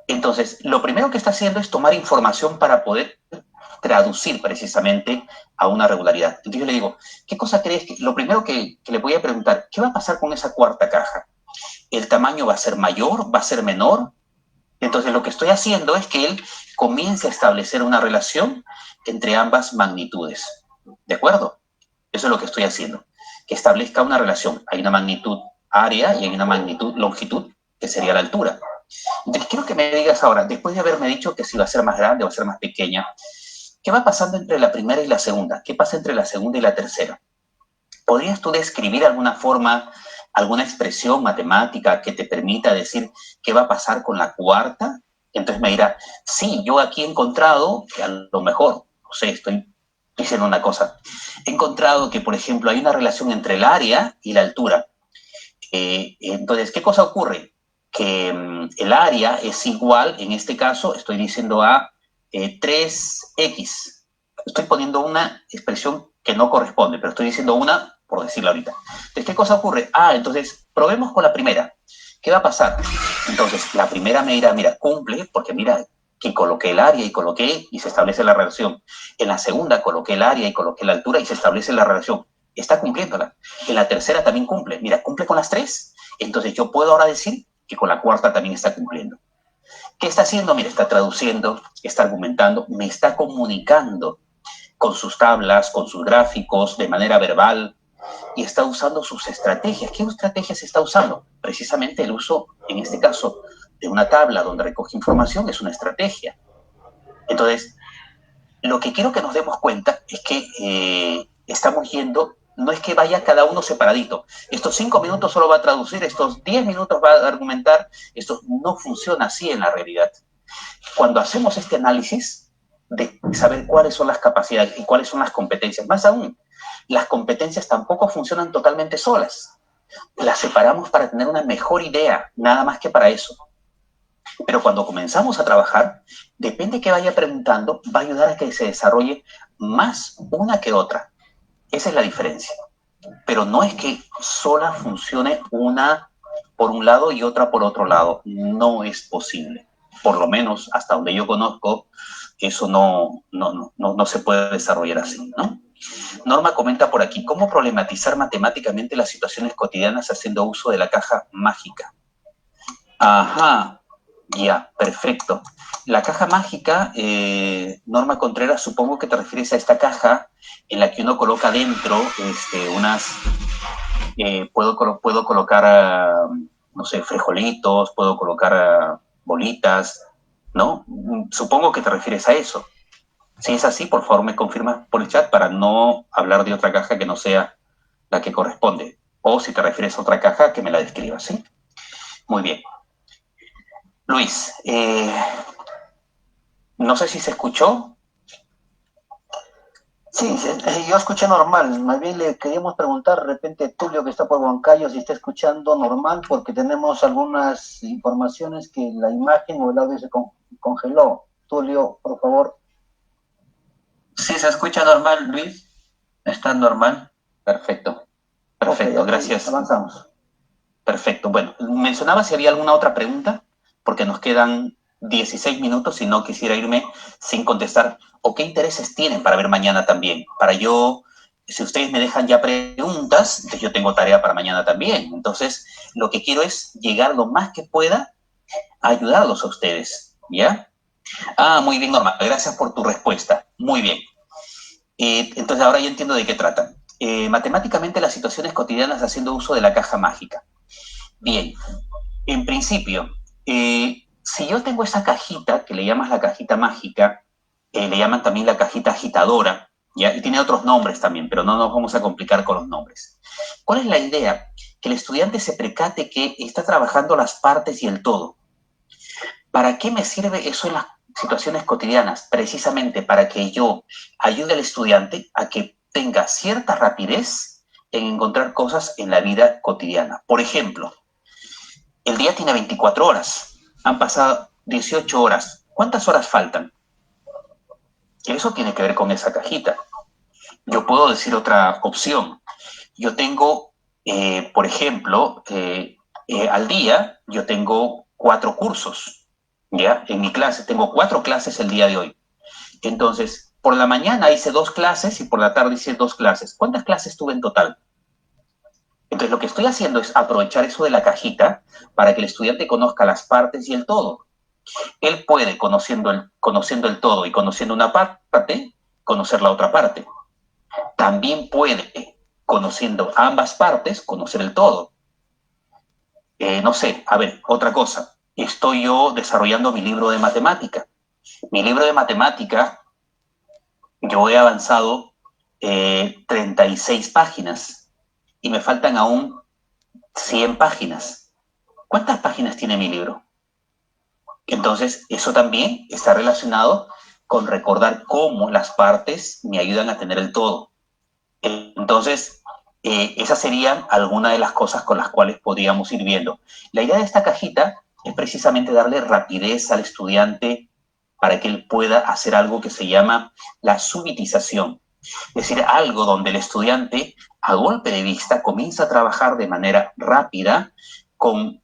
Entonces, lo primero que está haciendo es tomar información para poder traducir precisamente a una regularidad. Entonces yo le digo, ¿qué cosa crees? Lo primero que le voy a preguntar, ¿qué va a pasar con esa cuarta caja? ¿El tamaño va a ser mayor? ¿Va a ser menor? Entonces lo que estoy haciendo es que él comience a establecer una relación entre ambas magnitudes. ¿De acuerdo? Eso es lo que estoy haciendo. Que establezca una relación. Hay una magnitud área y hay una magnitud longitud, que sería la altura. Entonces quiero que me digas ahora, después de haberme dicho que si va a ser más grande o va a ser más pequeña, ¿qué va pasando entre la primera y la segunda? ¿Qué pasa entre la segunda y la tercera? ¿Podrías tú describir de alguna forma, alguna expresión matemática que te permita decir qué va a pasar con la cuarta? Entonces me dirá, sí, yo aquí he encontrado que a lo mejor, no sé, estoy diciendo una cosa, he encontrado que, por ejemplo, hay una relación entre el área y la altura. Entonces, ¿qué cosa ocurre? Que el área es igual, en este caso, estoy diciendo a 3x. Estoy poniendo una expresión que no corresponde, pero estoy diciendo una por decirla ahorita. Entonces, ¿qué cosa ocurre? Entonces, probemos con la primera. ¿Qué va a pasar? Entonces, la primera me dirá, mira, cumple, porque mira, que coloqué el área y coloqué y se establece la relación. En la segunda coloqué el área y coloqué la altura y se establece la relación. Está cumpliéndola. En la tercera también cumple. Mira, cumple con las 3. Entonces yo puedo ahora decir que con la cuarta también está cumpliendo. ¿Qué está haciendo? Mira, está traduciendo, está argumentando, me está comunicando con sus tablas, con sus gráficos, de manera verbal, y está usando sus estrategias. ¿Qué estrategias está usando? Precisamente el uso, en este caso, de una tabla donde recoge información es una estrategia. Entonces, lo que quiero que nos demos cuenta es que estamos yendo, no es que vaya cada uno separadito. Estos 5 minutos solo va a traducir, estos 10 minutos va a argumentar, esto no funciona así en la realidad. Cuando hacemos este análisis de saber cuáles son las capacidades y cuáles son las competencias, más aún, las competencias tampoco funcionan totalmente solas. Las separamos para tener una mejor idea, nada más que para eso. Pero cuando comenzamos a trabajar, depende que vaya preguntando, va a ayudar a que se desarrolle más una que otra. Esa es la diferencia. Pero no es que sola funcione una por un lado y otra por otro lado. No es posible. Por lo menos hasta donde yo conozco, eso no se puede desarrollar así, ¿no? Norma comenta por aquí, ¿cómo problematizar matemáticamente las situaciones cotidianas haciendo uso de la caja mágica? Ajá, ya, perfecto. La caja mágica, Norma Contreras, supongo que te refieres a esta caja en la que uno coloca dentro puedo colocar, no sé, frijolitos, puedo colocar bolitas, ¿no? Supongo que te refieres a eso. Si es así, por favor me confirmas por el chat para no hablar de otra caja que no sea la que corresponde. O si te refieres a otra caja, que me la describas, ¿sí? Muy bien. Luis, no sé si se escuchó. Sí, yo escuché normal. Más bien le queríamos preguntar de repente Tulio, que está por Huancayo, si está escuchando normal, porque tenemos algunas informaciones que la imagen o el audio se congeló. Tulio, por favor. Sí, se escucha normal, Luis. Está normal. Perfecto, perfecto, Ok, gracias. avanzamos. Perfecto. Bueno, mencionaba si había alguna otra pregunta, porque nos quedan 16 minutos y no quisiera irme sin contestar. ¿O qué intereses tienen para ver mañana también? Para yo, si ustedes me dejan ya preguntas, entonces yo tengo tarea para mañana también. Entonces, lo que quiero es llegar lo más que pueda a ayudarlos a ustedes, ¿ya? Ah, muy bien, Norma. Gracias por tu respuesta. Muy bien. Entonces, ahora ya entiendo de qué tratan. Matemáticamente, las situaciones cotidianas haciendo uso de la caja mágica. Bien, en principio, si yo tengo esa cajita, que le llamas la cajita mágica, le llaman también la cajita agitadora, ¿ya? Y tiene otros nombres también, pero no nos vamos a complicar con los nombres. ¿Cuál es la idea? Que el estudiante se percate que está trabajando las partes y el todo. ¿Para qué me sirve eso en las situaciones cotidianas? Precisamente para que yo ayude al estudiante a que tenga cierta rapidez en encontrar cosas en la vida cotidiana. Por ejemplo, el día tiene 24 horas, han pasado 18 horas. ¿Cuántas horas faltan? Eso tiene que ver con esa cajita. Yo puedo decir otra opción. Yo tengo, por ejemplo, al día yo tengo 4 cursos. ¿Ya? En mi clase tengo 4 clases el día de hoy. Entonces, por la mañana hice 2 clases y por la tarde hice 2 clases. ¿Cuántas clases tuve en total? Entonces, lo que estoy haciendo es aprovechar eso de la cajita para que el estudiante conozca las partes y el todo. Él puede, conociendo el todo y conociendo una parte, conocer la otra parte. También puede, conociendo ambas partes, conocer el todo. No sé, a ver, otra cosa. Estoy yo desarrollando mi libro de matemática. Mi libro de matemática, yo he avanzado 36 páginas y me faltan aún 100 páginas. ¿Cuántas páginas tiene mi libro? Entonces, eso también está relacionado con recordar cómo las partes me ayudan a tener el todo. Entonces, esas serían algunas de las cosas con las cuales podríamos ir viendo. La idea de esta cajita es precisamente darle rapidez al estudiante para que él pueda hacer algo que se llama la subitización. Es decir, algo donde el estudiante, a golpe de vista, comienza a trabajar de manera rápida con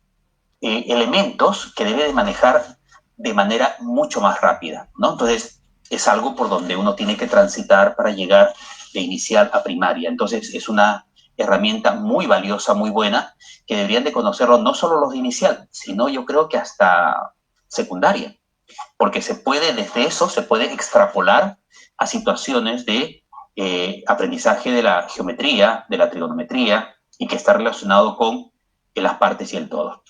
elementos que debe de manejar de manera mucho más rápida, ¿no? Entonces, es algo por donde uno tiene que transitar para llegar de inicial a primaria. Entonces, es una herramienta muy valiosa, muy buena, que deberían de conocerlo no solo los de inicial, sino yo creo que hasta secundaria, porque se puede, desde eso, se puede extrapolar a situaciones de aprendizaje de la geometría, de la trigonometría, y que está relacionado con las partes y el todo.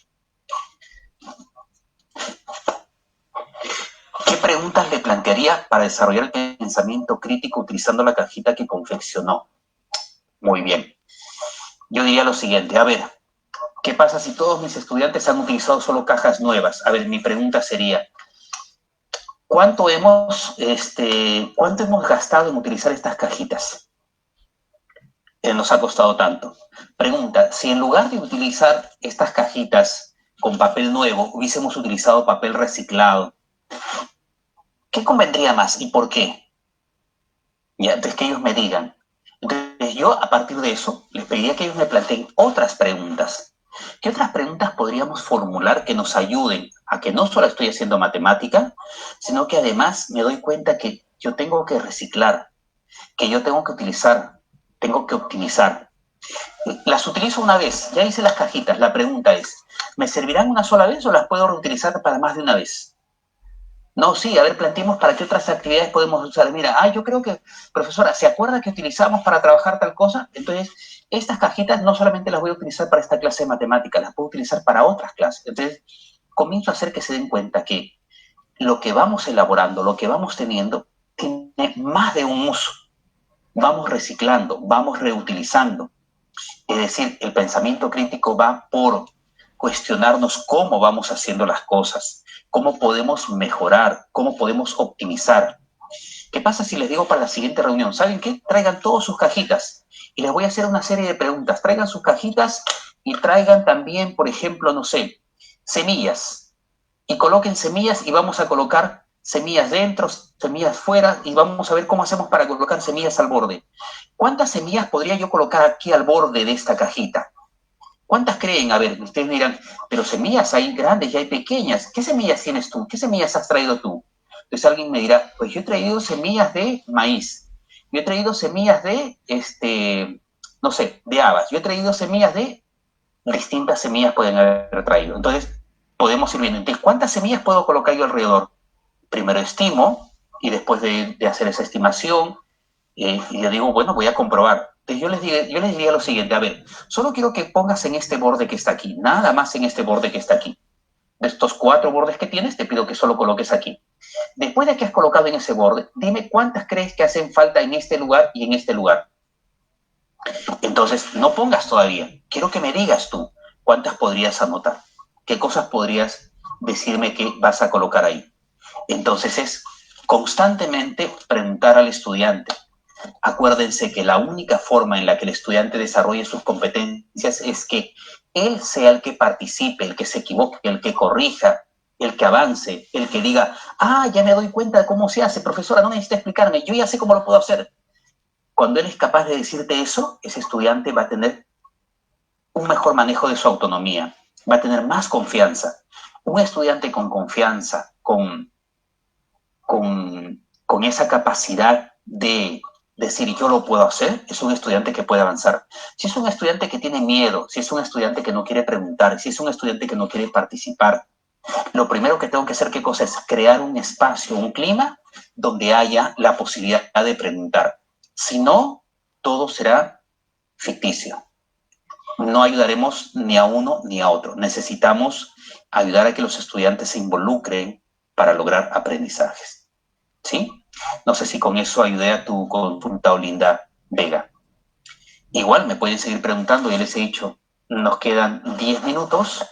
¿Qué preguntas le plantearía para desarrollar el pensamiento crítico utilizando la cajita que confeccionó? Muy bien. Yo diría lo siguiente, a ver, ¿qué pasa si todos mis estudiantes han utilizado solo cajas nuevas? A ver, mi pregunta sería, ¿cuánto hemos gastado en utilizar estas cajitas? Nos ha costado tanto. Pregunta, si en lugar de utilizar estas cajitas con papel nuevo, hubiésemos utilizado papel reciclado, ¿qué convendría más y por qué? Ya, entonces que ellos me digan. Entonces yo a partir de eso les pediría que ellos me planteen otras preguntas. ¿Qué otras preguntas podríamos formular que nos ayuden a que no solo estoy haciendo matemática, sino que además me doy cuenta que yo tengo que reciclar, que yo tengo que utilizar, tengo que optimizar? Las utilizo una vez, ya hice las cajitas, la pregunta es, ¿me servirán una sola vez o las puedo reutilizar para más de una vez? No, sí, a ver, planteemos para qué otras actividades podemos usar. Mira, yo creo que, profesora, ¿se acuerda que utilizamos para trabajar tal cosa? Entonces, estas cajitas no solamente las voy a utilizar para esta clase de matemáticas, las puedo utilizar para otras clases. Entonces, comienzo a hacer que se den cuenta que lo que vamos elaborando, lo que vamos teniendo, tiene más de un uso. Vamos reciclando, vamos reutilizando. Es decir, el pensamiento crítico va por cuestionarnos cómo vamos haciendo las cosas, cómo podemos mejorar, cómo podemos optimizar. ¿Qué pasa si les digo para la siguiente reunión? ¿Saben qué? Traigan todas sus cajitas y les voy a hacer una serie de preguntas. Traigan sus cajitas y traigan también, por ejemplo, no sé, semillas. Y coloquen semillas y vamos a colocar semillas dentro, semillas fuera, y vamos a ver cómo hacemos para colocar semillas al borde. ¿Cuántas semillas podría yo colocar aquí al borde de esta cajita? ¿Cuántas creen? A ver, ustedes dirán, pero semillas hay grandes y hay pequeñas. ¿Qué semillas tienes tú? ¿Qué semillas has traído tú? Entonces alguien me dirá, pues yo he traído semillas de maíz. Yo he traído semillas de, no sé, de habas. Yo he traído semillas de distintas semillas pueden haber traído. Entonces, podemos ir viendo. Entonces, ¿cuántas semillas puedo colocar yo alrededor? Primero estimo y después de hacer esa estimación, y yo digo, bueno, voy a comprobar. Entonces yo les diría lo siguiente, a ver, solo quiero que pongas en este borde que está aquí, nada más en este borde que está aquí. De estos 4 bordes que tienes, te pido que solo coloques aquí. Después de que has colocado en ese borde, dime cuántas crees que hacen falta en este lugar y en este lugar. Entonces, no pongas todavía. Quiero que me digas tú cuántas podrías anotar. ¿Qué cosas podrías decirme que vas a colocar ahí? Entonces es constantemente preguntar al estudiante. Acuérdense que la única forma en la que el estudiante desarrolle sus competencias es que él sea el que participe, el que se equivoque, el que corrija, el que avance, el que diga, ah, ya me doy cuenta de cómo se hace, profesora, no necesita explicarme, yo ya sé cómo lo puedo hacer. Cuando él es capaz de decirte eso, ese estudiante va a tener un mejor manejo de su autonomía, va a tener más confianza. Un estudiante con confianza, con esa capacidad de decir yo lo puedo hacer, es un estudiante que puede avanzar. Si es un estudiante que tiene miedo, si es un estudiante que no quiere preguntar, si es un estudiante que no quiere participar, lo primero que tengo que hacer, ¿qué cosa es? Crear un espacio, un clima donde haya la posibilidad de preguntar. Si no, todo será ficticio. No ayudaremos ni a uno ni a otro. Necesitamos ayudar a que los estudiantes se involucren para lograr aprendizajes. ¿Sí? No sé si con eso ayudé a tu consulta, Olinda Vega. Igual me pueden seguir preguntando, ya les he dicho, nos quedan 10 minutos.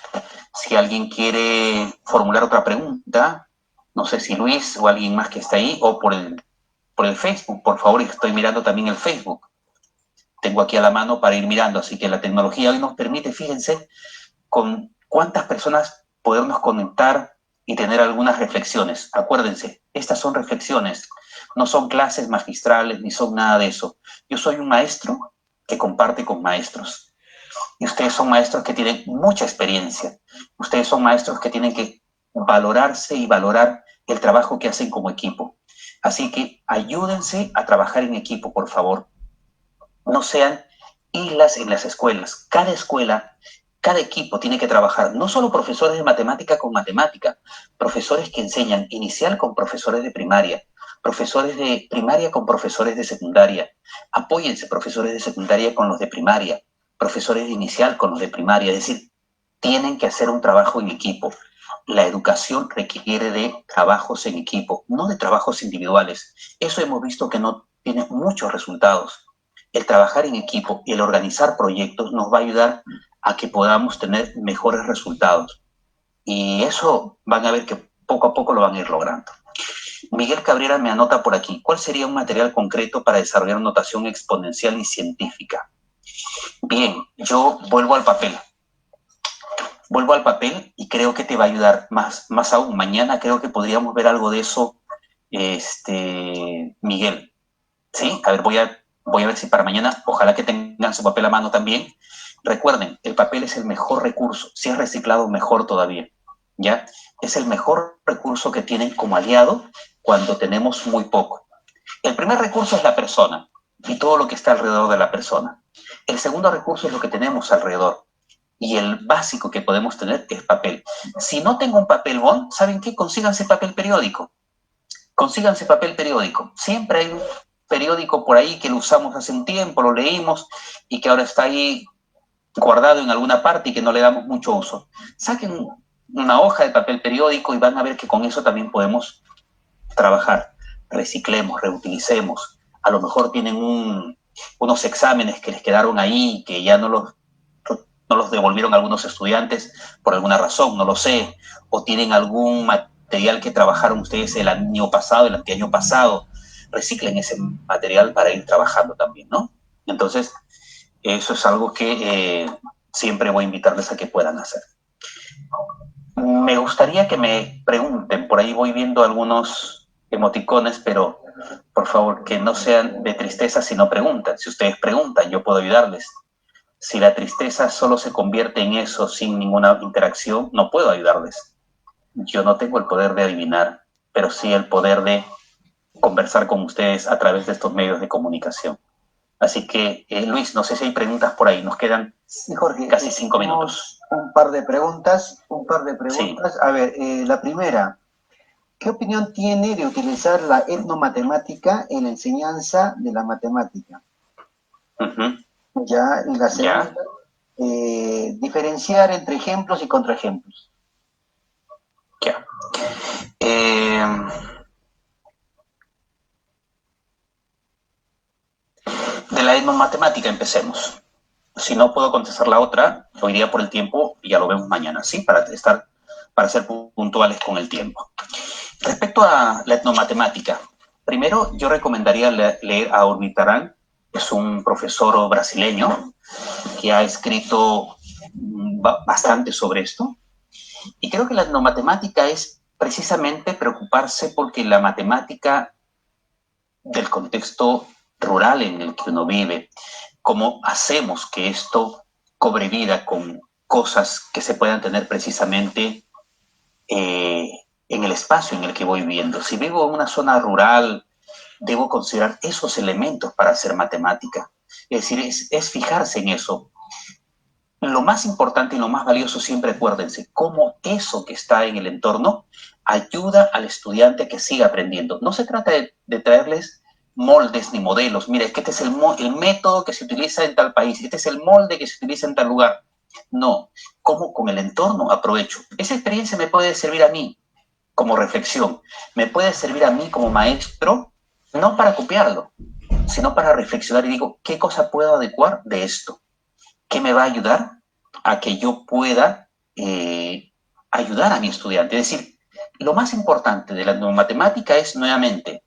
Si alguien quiere formular otra pregunta, no sé si Luis o alguien más que está ahí, o por el Facebook, por favor, estoy mirando también el Facebook. Tengo aquí a la mano para ir mirando, así que la tecnología hoy nos permite, fíjense, con cuántas personas podernos conectar y tener algunas reflexiones. Acuérdense, estas son reflexiones, no son clases magistrales ni son nada de eso. Yo soy un maestro que comparte con maestros. Y ustedes son maestros que tienen mucha experiencia. Ustedes son maestros que tienen que valorarse y valorar el trabajo que hacen como equipo. Así que ayúdense a trabajar en equipo, por favor. No sean islas en las escuelas. Cada escuela, cada equipo tiene que trabajar, no solo profesores de matemática con matemática, profesores que enseñan inicial con profesores de primaria, profesores de primaria con profesores de secundaria. Apóyense, profesores de secundaria con los de primaria, profesores de inicial con los de primaria. Es decir, tienen que hacer un trabajo en equipo. La educación requiere de trabajos en equipo, no de trabajos individuales. Eso hemos visto que no tiene muchos resultados. El trabajar en equipo y el organizar proyectos nos va a ayudar a que podamos tener mejores resultados. Y eso van a ver que poco a poco lo van a ir logrando. Miguel Cabrera me anota por aquí. ¿Cuál sería un material concreto para desarrollar notación exponencial y científica? Bien, yo vuelvo al papel. Vuelvo al papel y creo que te va a ayudar más aún. Mañana creo que podríamos ver algo de eso, Miguel. ¿Sí? A ver, voy a ver si para mañana, ojalá que tengan su papel a mano también. Recuerden, el papel es el mejor recurso. Si es reciclado, mejor todavía. ¿Ya? Es el mejor recurso que tienen como aliado cuando tenemos muy poco. El primer recurso es la persona y todo lo que está alrededor de la persona. El segundo recurso es lo que tenemos alrededor. Y el básico que podemos tener es papel. Si no tengo un papel bond, ¿saben qué? Consíganse papel periódico. Consíganse papel periódico. Siempre hay un periódico por ahí que lo usamos hace un tiempo, lo leímos y que ahora está ahí guardado en alguna parte y que no le damos mucho uso. Saquen una hoja de papel periódico y van a ver que con eso también podemos trabajar. Reciclemos, reutilicemos. A lo mejor tienen unos exámenes que les quedaron ahí, que ya no los devolvieron algunos estudiantes por alguna razón, no lo sé. O tienen algún material que trabajaron ustedes el año pasado, el anteaño pasado. Reciclen ese material para ir trabajando también, ¿no? Entonces, eso es algo que siempre voy a invitarles a que puedan hacer. Me gustaría que me pregunten, por ahí voy viendo algunos emoticones, pero por favor que no sean de tristeza si no preguntan. Si ustedes preguntan, yo puedo ayudarles. Si la tristeza solo se convierte en eso sin ninguna interacción, no puedo ayudarles. Yo no tengo el poder de adivinar, pero sí el poder de conversar con ustedes a través de estos medios de comunicación. Así que, Luis, no sé si hay preguntas por ahí. Nos quedan Sí, Jorge, casi 5 minutos. un par de preguntas, un par de Sí. preguntas. A ver, la primera, ¿qué opinión tiene de utilizar la etnomatemática en la enseñanza de la matemática? Uh-huh. Ya, y la segunda, Ya. diferenciar entre ejemplos y contraejemplos. Ya. Eh, de la etnomatemática empecemos. Si no puedo contestar la otra, hoy día por el tiempo y ya lo vemos mañana, ¿sí? Para ser puntuales con el tiempo. Respecto a la etnomatemática, primero yo recomendaría leer a Orbitarán, que es un profesor brasileño que ha escrito bastante sobre esto. Y creo que la etnomatemática es precisamente preocuparse porque la matemática del contexto rural en el que uno vive, cómo hacemos que esto cobre vida con cosas que se puedan tener precisamente en el espacio en el que voy viviendo. Si vivo en una zona rural, debo considerar esos elementos para hacer matemática. Es decir, es fijarse en eso. Lo más importante y lo más valioso, siempre acuérdense, cómo eso que está en el entorno ayuda al estudiante que siga aprendiendo. No se trata de traerles moldes ni modelos. Mira, es que este es el método que se utiliza en tal país, este es el molde que se utiliza en tal lugar. No, cómo con el entorno aprovecho. Esa experiencia me puede servir a mí como reflexión, me puede servir a mí como maestro, no para copiarlo, sino para reflexionar y digo, ¿qué cosa puedo adecuar de esto? ¿Qué me va a ayudar a que yo pueda ayudar a mi estudiante? Es decir, lo más importante de la matemática es nuevamente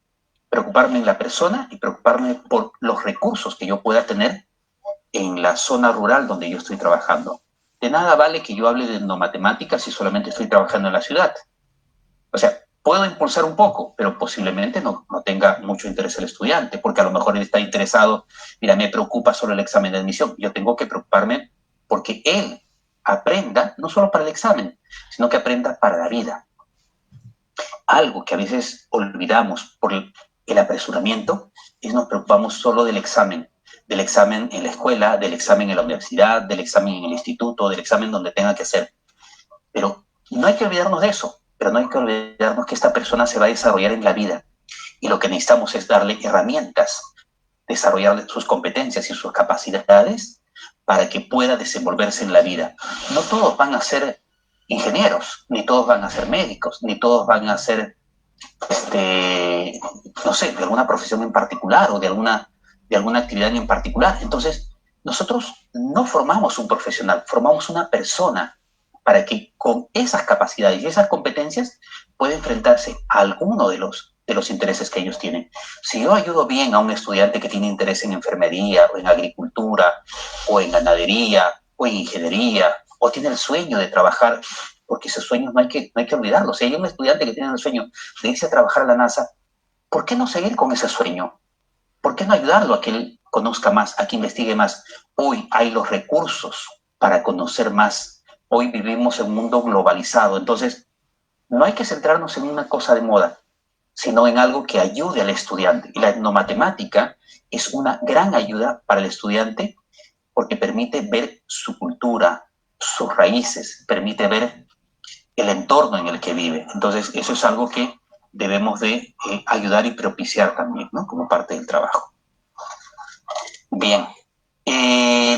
preocuparme en la persona y preocuparme por los recursos que yo pueda tener en la zona rural donde yo estoy trabajando. De nada vale que yo hable de etnomatemáticas si solamente estoy trabajando en la ciudad. O sea, puedo impulsar un poco, pero posiblemente no tenga mucho interés el estudiante, porque a lo mejor él está interesado, mira, me preocupa solo el examen de admisión. Yo tengo que preocuparme porque él aprenda, no solo para el examen, sino que aprenda para la vida. Algo que a veces olvidamos por el apresuramiento es nos preocupamos solo del examen en la escuela, del examen en la universidad, del examen en el instituto, del examen donde tenga que hacer. Pero no hay que olvidarnos de eso, pero no hay que olvidarnos que esta persona se va a desarrollar en la vida y lo que necesitamos es darle herramientas, desarrollar sus competencias y sus capacidades para que pueda desenvolverse en la vida. No todos van a ser ingenieros, ni todos van a ser médicos, ni todos van a ser, no sé, de alguna profesión en particular o de alguna actividad en particular. Entonces, nosotros no formamos un profesional, formamos una persona para que con esas capacidades y esas competencias pueda enfrentarse a alguno de los intereses que ellos tienen. Si yo ayudo bien a un estudiante que tiene interés en enfermería o en agricultura o en ganadería o en ingeniería o tiene el sueño de trabajar, porque esos sueños no hay que olvidarlos. Si hay un estudiante que tiene el sueño de irse a trabajar a la NASA, ¿por qué no seguir con ese sueño? ¿Por qué no ayudarlo a que él conozca más, a que investigue más? Hoy hay los recursos para conocer más. Hoy vivimos en un mundo globalizado, entonces no hay que centrarnos en una cosa de moda, sino en algo que ayude al estudiante. Y la etnomatemática es una gran ayuda para el estudiante porque permite ver su cultura, sus raíces, permite ver el entorno en el que vive. Entonces, eso es algo que debemos de ayudar y propiciar también, ¿no? Como parte del trabajo. Bien.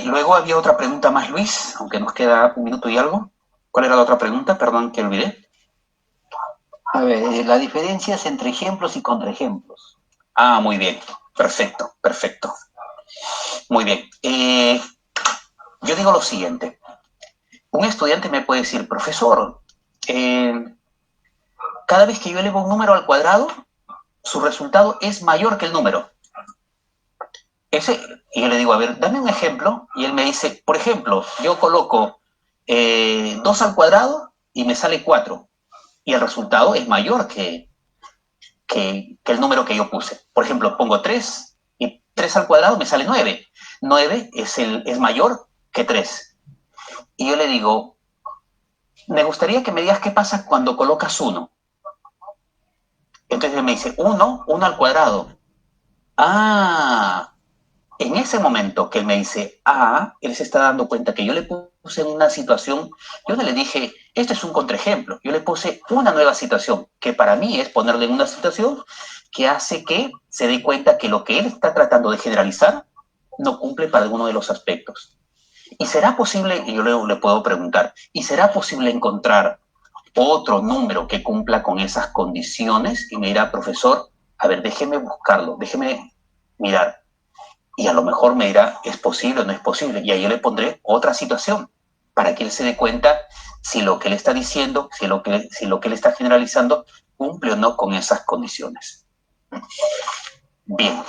Luego había otra pregunta más, Luis, aunque nos queda un minuto y algo. ¿Cuál era la otra pregunta? Perdón, que olvidé. A ver, la diferencia es entre ejemplos y contraejemplos. Ah, muy bien. Perfecto, perfecto. Muy bien. Yo digo lo siguiente. Un estudiante me puede decir, profesor, cada vez que yo elevo un número al cuadrado, su resultado es mayor que el número. Y yo le digo, a ver, dame un ejemplo. Y él me dice, por ejemplo, yo coloco 2 al cuadrado y me sale 4. Y el resultado es mayor que el número que yo puse. Por ejemplo, pongo 3 y 3 al cuadrado me sale 9. 9 es mayor que 3. Y yo le digo, me gustaría que me digas qué pasa cuando colocas 1. Entonces él me dice, 1 al cuadrado. Ah, en ese momento que él me dice, él se está dando cuenta que yo le puse en una situación, yo no le dije, este es un contraejemplo, yo le puse una nueva situación, que para mí es ponerle en una situación que hace que se dé cuenta que lo que él está tratando de generalizar no cumple para alguno de los aspectos. ¿Y será posible, y yo le puedo preguntar, ¿y será posible encontrar otro número que cumpla con esas condiciones? Y me dirá, profesor, a ver, déjeme buscarlo, déjeme mirar. Y a lo mejor me dirá, ¿es posible o no es posible? Y ahí yo le pondré otra situación para que él se dé cuenta si lo que él está diciendo, si lo que él está generalizando cumple o no con esas condiciones. Bien,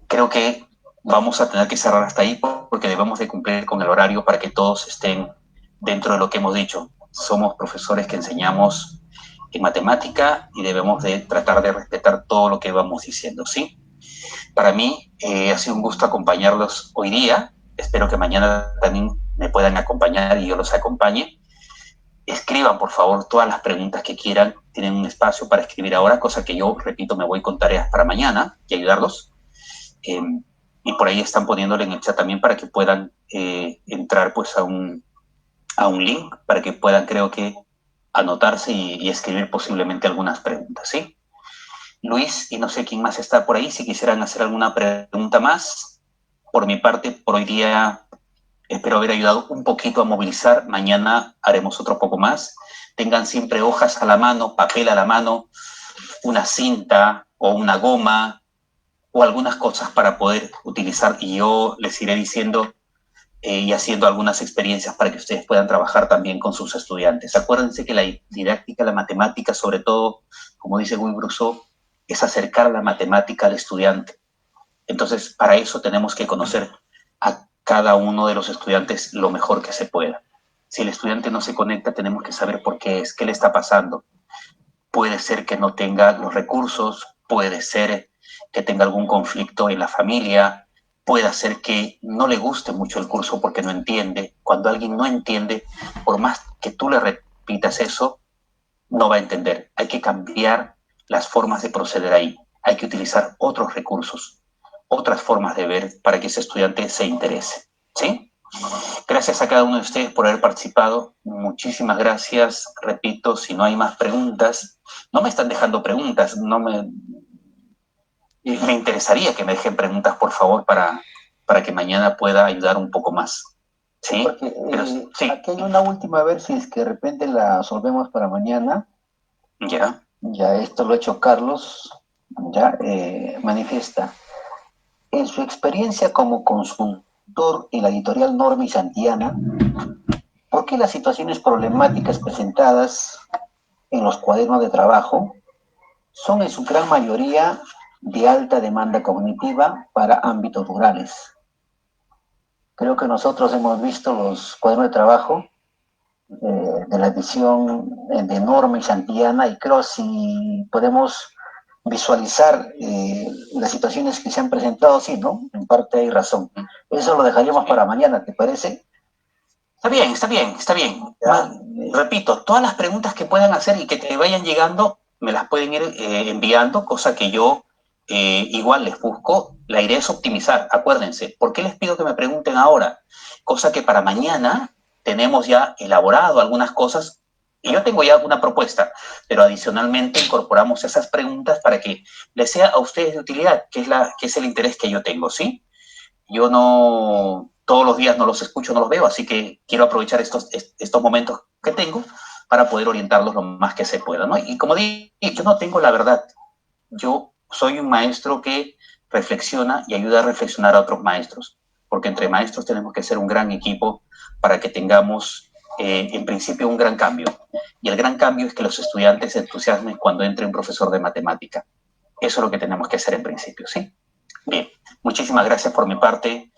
creo que vamos a tener que cerrar hasta ahí porque debemos de cumplir con el horario para que todos estén dentro de lo que hemos dicho. Somos profesores que enseñamos en matemática y debemos de tratar de respetar todo lo que vamos diciendo, ¿sí? Para mí ha sido un gusto acompañarlos hoy día. Espero que mañana también me puedan acompañar y yo los acompañe. Escriban, por favor, todas las preguntas que quieran. Tienen un espacio para escribir ahora, cosa que yo, repito, me voy con tareas para mañana y ayudarlos. Y por ahí están poniéndole en el chat también para que puedan entrar pues a un link, para que puedan, creo que, anotarse y escribir posiblemente algunas preguntas, ¿sí? Luis, y no sé quién más está por ahí, si quisieran hacer alguna pregunta más. Por mi parte, por hoy día, espero haber ayudado un poquito a movilizar. Mañana haremos otro poco más. Tengan siempre hojas a la mano, papel a la mano, una cinta o una goma o algunas cosas para poder utilizar. Y yo les iré diciendo y haciendo algunas experiencias para que ustedes puedan trabajar también con sus estudiantes. Acuérdense que la didáctica, la matemática, sobre todo, como dice Guy Brousseau, es acercar la matemática al estudiante. Entonces, para eso tenemos que conocer a cada uno de los estudiantes lo mejor que se pueda. Si el estudiante no se conecta, tenemos que saber por qué es, qué le está pasando. Puede ser que no tenga los recursos, puede ser que tenga algún conflicto en la familia, puede ser que no le guste mucho el curso porque no entiende. Cuando alguien no entiende, por más que tú le repitas eso, no va a entender. Hay que cambiar las formas de proceder ahí. Hay que utilizar otros recursos, otras formas de ver para que ese estudiante se interese. ¿Sí? Gracias a cada uno de ustedes por haber participado. Muchísimas gracias. Repito, si no hay más preguntas, no me están dejando preguntas, me interesaría que me dejen preguntas, por favor, para que mañana pueda ayudar un poco más. ¿Sí? Porque, sí. Aquí hay una última, a ver si es que de repente la solvemos para mañana. Ya. Ya, esto lo ha hecho Carlos, ya, manifiesta. En su experiencia como consultor en la editorial Norma y Santiana, ¿por qué las situaciones problemáticas presentadas en los cuadernos de trabajo son en su gran mayoría de alta demanda cognitiva para ámbitos rurales? Creo que nosotros hemos visto los cuadernos de trabajo de la edición de Norma y Santiana, y creo si podemos visualizar las situaciones que se han presentado, sí, ¿no? En parte hay razón. Eso lo dejaríamos para mañana, ¿te parece? Está bien, está bien, está bien. Repito, todas las preguntas que puedan hacer y que te vayan llegando, me las pueden ir enviando, cosa que yo igual les busco, la idea es optimizar, acuérdense. ¿Por qué les pido que me pregunten ahora? Cosa que para mañana tenemos ya elaborado algunas cosas y yo tengo ya una propuesta, pero adicionalmente incorporamos esas preguntas para que les sea a ustedes de utilidad, que es el interés que yo tengo, ¿sí? Yo no, todos los días no los escucho, no los veo, así que quiero aprovechar estos momentos que tengo para poder orientarlos lo más que se pueda, ¿no? Y como dije, yo no tengo la verdad. Yo soy un maestro que reflexiona y ayuda a reflexionar a otros maestros, porque entre maestros tenemos que ser un gran equipo para que tengamos, en principio, un gran cambio. Y el gran cambio es que los estudiantes se entusiasmen cuando entre un profesor de matemática. Eso es lo que tenemos que hacer en principio, ¿sí? Bien, muchísimas gracias por mi parte.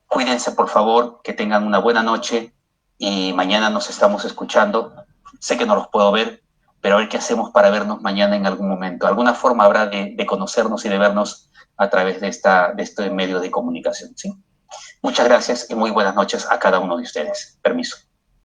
Cuídense, por favor, que tengan una buena noche y mañana nos estamos escuchando sé que no los puedo ver, pero a ver qué hacemos para vernos mañana en algún momento. Alguna forma habrá de conocernos y de vernos a través de este medio de comunicación, ¿sí? Muchas gracias y muy buenas noches a cada uno de ustedes. Permiso.